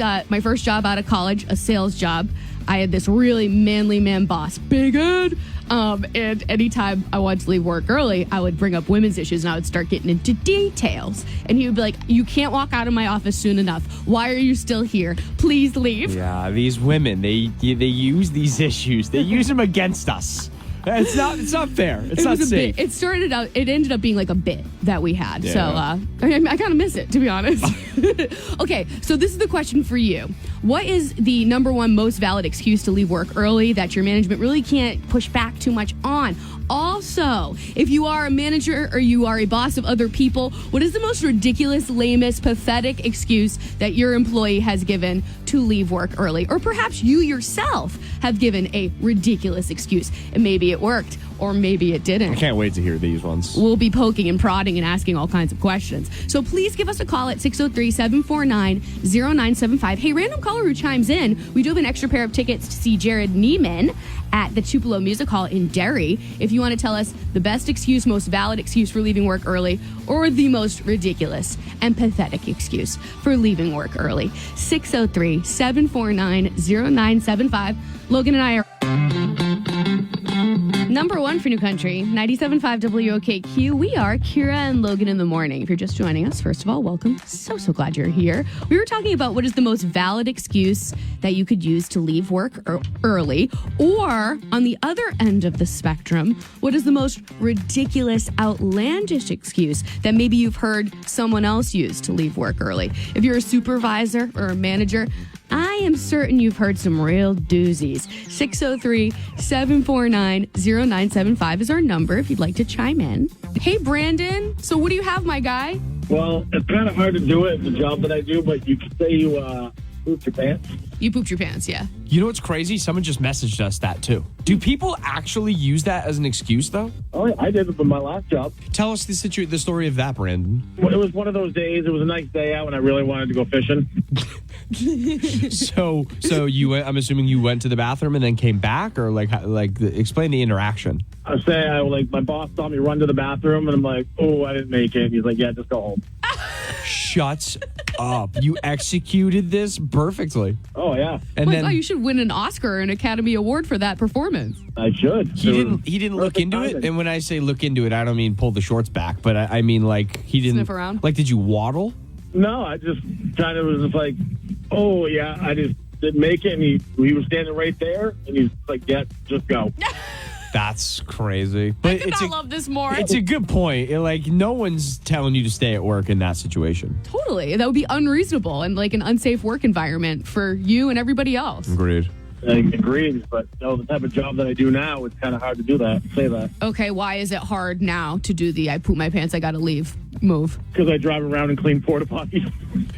job out of college, a sales job, I had this really manly man boss, Big Ed. And anytime I wanted to leave work early, I would bring up women's issues and I would start getting into details. And he would be like, you can't walk out of my office soon enough. Why are you still here? Please leave. Yeah, these women, they use these issues. They use them against us. It's not fair. It's not safe. It ended up being like a bit that we had. Yeah. So I kind of miss it, to be honest. Okay, so this is the question for you. What is the number 1 most valid excuse to leave work early that your management really can't push back too much on? Also, if you are a manager or you are a boss of other people, what is the most ridiculous, lamest, pathetic excuse that your employee has given to leave work early? Or perhaps you yourself have given a ridiculous excuse, and maybe it worked, or maybe it didn't. I can't wait to hear these ones. We'll be poking and prodding and asking all kinds of questions. So please give us a call at 603-749-0975. Hey, random caller who chimes in, we do have an extra pair of tickets to see Jared Neiman at the Tupelo Music Hall in Derry. If you want to tell us the best excuse, most valid excuse for leaving work early, or the most ridiculous and pathetic excuse for leaving work early. 603-749-0975. Logan and I are number one for New Country, 97.5 WOKQ. We are Kira and Logan in the morning. If you're just joining us, first of all, welcome. So glad you're here. We were talking about what is the most valid excuse that you could use to leave work early, or on the other end of the spectrum, what is the most ridiculous, outlandish excuse that maybe you've heard someone else use to leave work early. If you're a supervisor or a manager, I am certain you've heard some real doozies. 603-749-0975 is our number if you'd like to chime in. Hey, Brandon. So what do you have, my guy? Well, it's kind of hard to do it, the job that I do, but you could say you pooped your pants. You pooped your pants, yeah. You know what's crazy? Someone just messaged us that too. Do people actually use that as an excuse, though? Oh, yeah, I did it with my last job. Tell us the story of that, Brandon. It was one of those days. It was a nice day out, and I really wanted to go fishing. So you went, I'm assuming you went to the bathroom and then came back, or explain the interaction. I say, my boss saw me run to the bathroom, and I'm like, oh, I didn't make it. And he's like, yeah, just go home. Shut up. You executed this perfectly. Oh, yeah. And then you should win an Oscar or an Academy Award for that performance. I should. He didn't look into it. And when I say look into it, I don't mean pull the shorts back, but I mean he didn't sniff around. Did you waddle? No, I just kind of was just like, oh, yeah, I just didn't make it. And he was standing right there, and he's like, yeah, just go. That's crazy. But I love this more. It's a good point. No one's telling you to stay at work in that situation. Totally. That would be unreasonable and an unsafe work environment for you and everybody else. Agreed. I agree, but the type of job that I do now, it's kind of hard to do that, say that. Okay, why is it hard now to do the I poop my pants, I gotta leave move? Because I drive around and clean porta potties.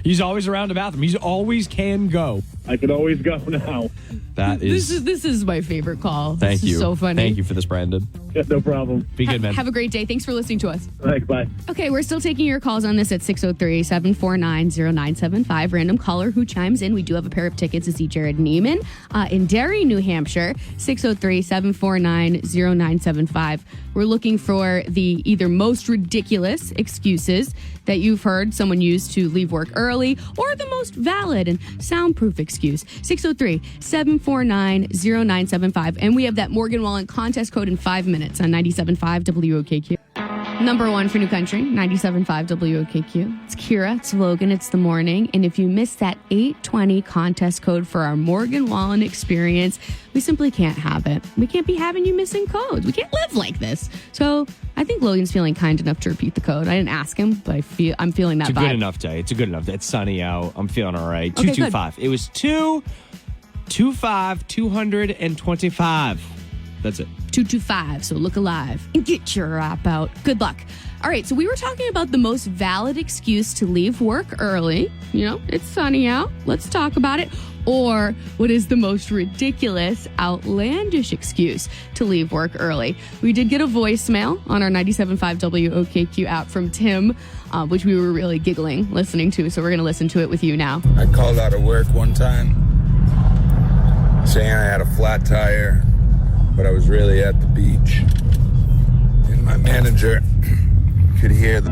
He's always around the bathroom. He's always can go. I could always go now. That is... This is my favorite call. Thank you. This is so funny. Thank you for this, Brandon. Yeah, no problem. Be good, man. Have a great day. Thanks for listening to us. Thanks, bye. Okay, we're still taking your calls on this at 603-749-0975. Random caller who chimes in. We do have a pair of tickets to see Jared Neiman in Derry, New Hampshire. 603-749-0975. We're looking for the either most ridiculous excuses that you've heard someone use to leave work early, or the most valid and soundproof excuse. 603-749-0975. And we have that Morgan Wallen contest code in 5 minutes on 97.5 WOKQ. Number one for New Country, 97.5 WOKQ. It's Kira, it's Logan, it's the morning. And if you missed that 820 contest code for our Morgan Wallen experience, we simply can't have it. We can't be having you missing codes. We can't live like this. So I think Logan's feeling kind enough to repeat the code. I didn't ask him, but I'm feeling that vibe. It's a good enough day. It's a good enough day. It's sunny out. I'm feeling all right. Okay, 225. It was 225. That's it. 225. So look alive and get your app out. Good luck. All right. So we were talking about the most valid excuse to leave work early. It's sunny out. Let's talk about it. Or what is the most ridiculous, outlandish excuse to leave work early? We did get a voicemail on our 97.5 WOKQ app from Tim, which we were really giggling listening to. So we're going to listen to it with you now. I called out of work one time saying I had a flat tire, but I was really at the beach. And my manager could hear the...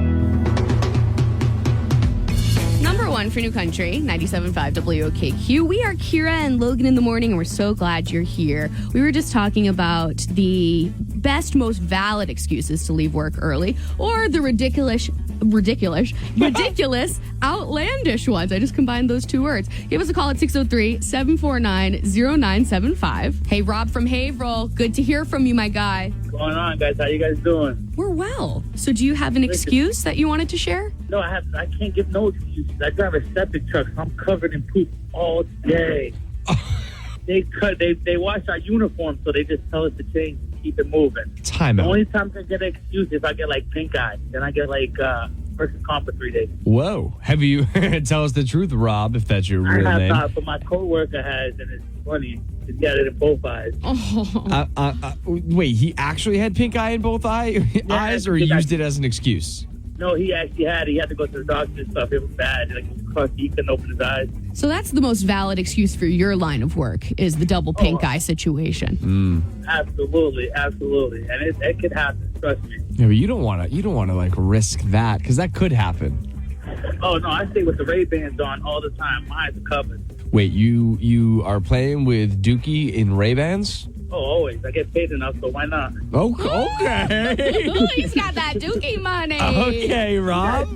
Number one for New Country, 97.5 WOKQ. We are Kira and Logan in the morning, and we're so glad you're here. We were just talking about the best, most valid excuses to leave work early, or the ridiculous, outlandish ones. I just combined those two words. Give us a call at 603-749-0975. Hey, Rob from Haverhill. Good to hear from you, my guy. What's going on, guys? How you guys doing? We're well. So do you have an excuse that you wanted to share? No, I can't give no excuses. I drive a septic truck, so I'm covered in poop all day. They wash our uniforms, so they just tell us to change. keep it moving. Time The out. only time I get an excuse is if I get like pink eye. Then I get like workers' comp for 3 days. Whoa. Have you, tell us the truth, Rob, if that's your I real have name. not, but my coworker has, and it's funny. He's got it in both eyes. Wait, he actually had pink eye in both eyes, or he used it as an excuse? No, he actually had. He had to go to the doctor and stuff. It was bad. Like, he was crusty. He couldn't open his eyes. So that's the most valid excuse for your line of work is the double pink eye situation. Absolutely. And it could happen. Trust me. Yeah, but you don't want to like risk that because that could happen. Oh, no, I stay with the Ray-Bans on all the time. My eyes are covered. Wait, you are playing with Dookie in Ray-Bans? Oh, always. I get paid enough, so why not? Oh, okay. He's got that Dookie money. Okay, Rob.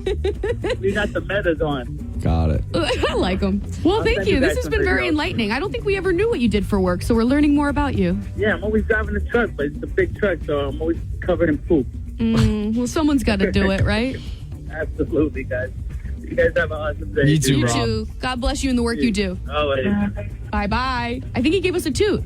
We got the metas on. Got it. I like him. Well, thank send you. you This guys has some been very videos. enlightening. I don't think we ever knew what you did for work, so we're learning more about you. Yeah, I'm always driving a truck, but it's a big truck, so I'm always covered in poop. Well, someone's got to do it, right? Absolutely, guys. You guys have an awesome day. You too, You Rob. too. God bless you in the work you do. Always. Bye-bye. I think he gave us a toot.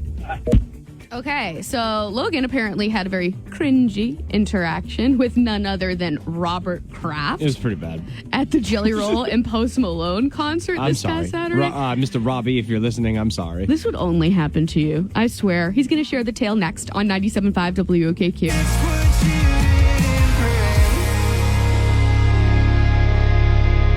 Okay, so Logan apparently had a very cringy interaction with none other than Robert Kraft It was pretty bad. at the Jelly Roll and Post Malone concert I'm this sorry. past Saturday. Mr. Robbie, if you're listening, I'm sorry. This would only happen to you. I swear. He's going to share the tale next on 97.5 WOKQ.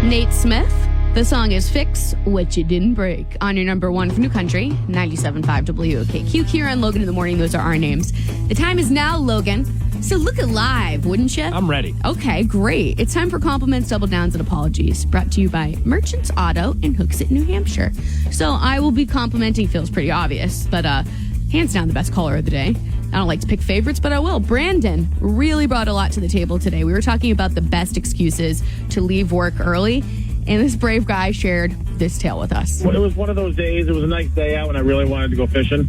Nate Smith. The song is Fix What You Didn't Break on your number one for New Country, 97.5 WOKQ. Kira and Logan in the morning, those are our names. The time is now, Logan. So look alive, wouldn't you? I'm ready. Okay, great. It's time for compliments, double downs, and apologies. Brought to you by Merchants Auto in Hooksett, New Hampshire. So I will be complimenting, feels pretty obvious, but hands down the best caller of the day. I don't like to pick favorites, but I will. Brandon really brought a lot to the table today. We were talking about the best excuses to leave work early, and this brave guy shared this tale with us. Well, it was one of those days. It was a nice day out when I really wanted to go fishing.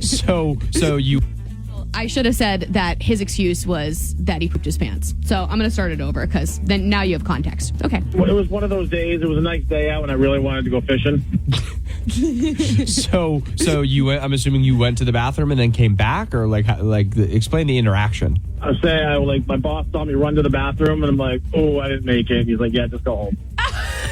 So you... I should have said that his excuse was that he pooped his pants. So I'm going to start it over because then now you have context. Okay. Well, it was one of those days. It was a nice day out when I really wanted to go fishing. So you went, I'm assuming you went to the bathroom and then came back, or explain the interaction. I say, my boss saw me run to the bathroom, and I'm like, oh, I didn't make it. He's like, yeah, just go home.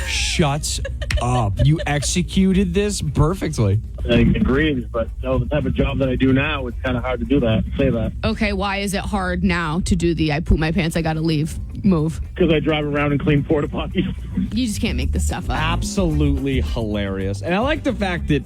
Shut up. You executed this perfectly. I agreed, but the type of job that I do now, it's kind of hard to do that, say that. Okay, why is it hard now to do the I poop my pants, I gotta leave move? Because I drive around and clean porta potties. You just can't make this stuff up. Absolutely hilarious. And I like the fact that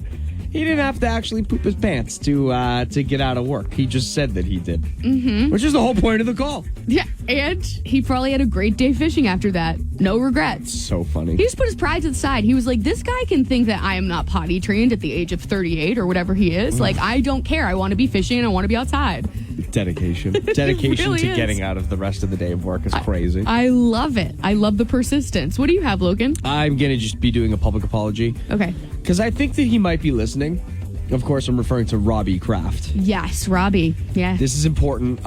he didn't have to actually poop his pants to get out of work. He just said that he did. Mm-hmm. Which is the whole point of the call. Yeah, and he probably had a great day fishing after that. No regrets. So funny. He just put his pride to the side. He was like, this guy can think that I am not potty trained at the age of 38 or whatever he is. Like, I don't care. I want to be fishing and I want to be outside. Dedication. Dedication really to is. getting out of the rest of the day of work is crazy. I love it. I love the persistence. What do you have, Logan? I'm going to just be doing a public apology. Okay. Because I think that he might be listening. Of course, I'm referring to Robbie Kraft. Yes, Robbie. Yeah. This is important.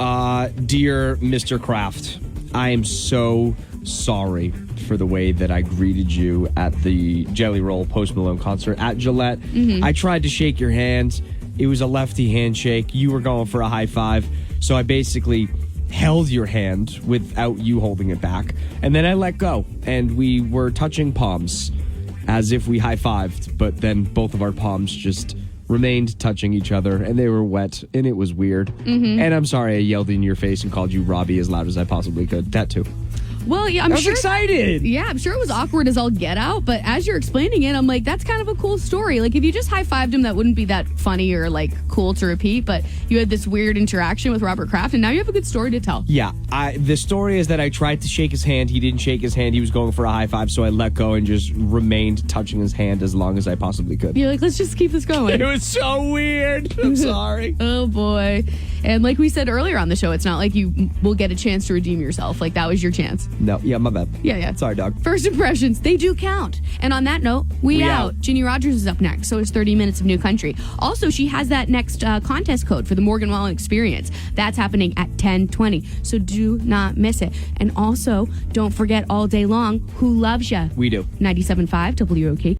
Dear Mr. Kraft, I am so sorry for the way that I greeted you at the Jelly Roll Post Malone concert at Gillette. Mm-hmm. I tried to shake your hand. It was a lefty handshake. You were going for a high five. So I basically held your hand without you holding it back. And then I let go. And we were touching palms as if we high-fived. But then both of our palms just remained touching each other, and they were wet, and it was weird. Mm-hmm. And I'm sorry I yelled in your face and called you Robbie as loud as I possibly could. That too. Well, yeah, I'm I was sure. excited. Yeah, I'm sure it was awkward as all get out, but as you're explaining it, I'm like, that's kind of a cool story. Like, if you just high-fived him, that wouldn't be that funny or, like, cool to repeat, but you had this weird interaction with Robert Kraft, and now you have a good story to tell. Yeah, the story is that I tried to shake his hand. He didn't shake his hand. He was going for a high five, so I let go and just remained touching his hand as long as I possibly could. You're like, let's just keep this going. It was so weird. I'm sorry. Oh, boy. And like we said earlier on the show, it's not like you will get a chance to redeem yourself. Like, that was your chance. No, yeah, my bad. Yeah. Sorry, dog. First impressions, they do count. And on that note, we out. Ginny Rogers is up next, so it's 30 minutes of New Country. Also, she has that next contest code for the Morgan Wallen Experience. That's happening at 10:20, so do not miss it. And also, don't forget all day long, who loves ya? We do. 97.5 WOKQ.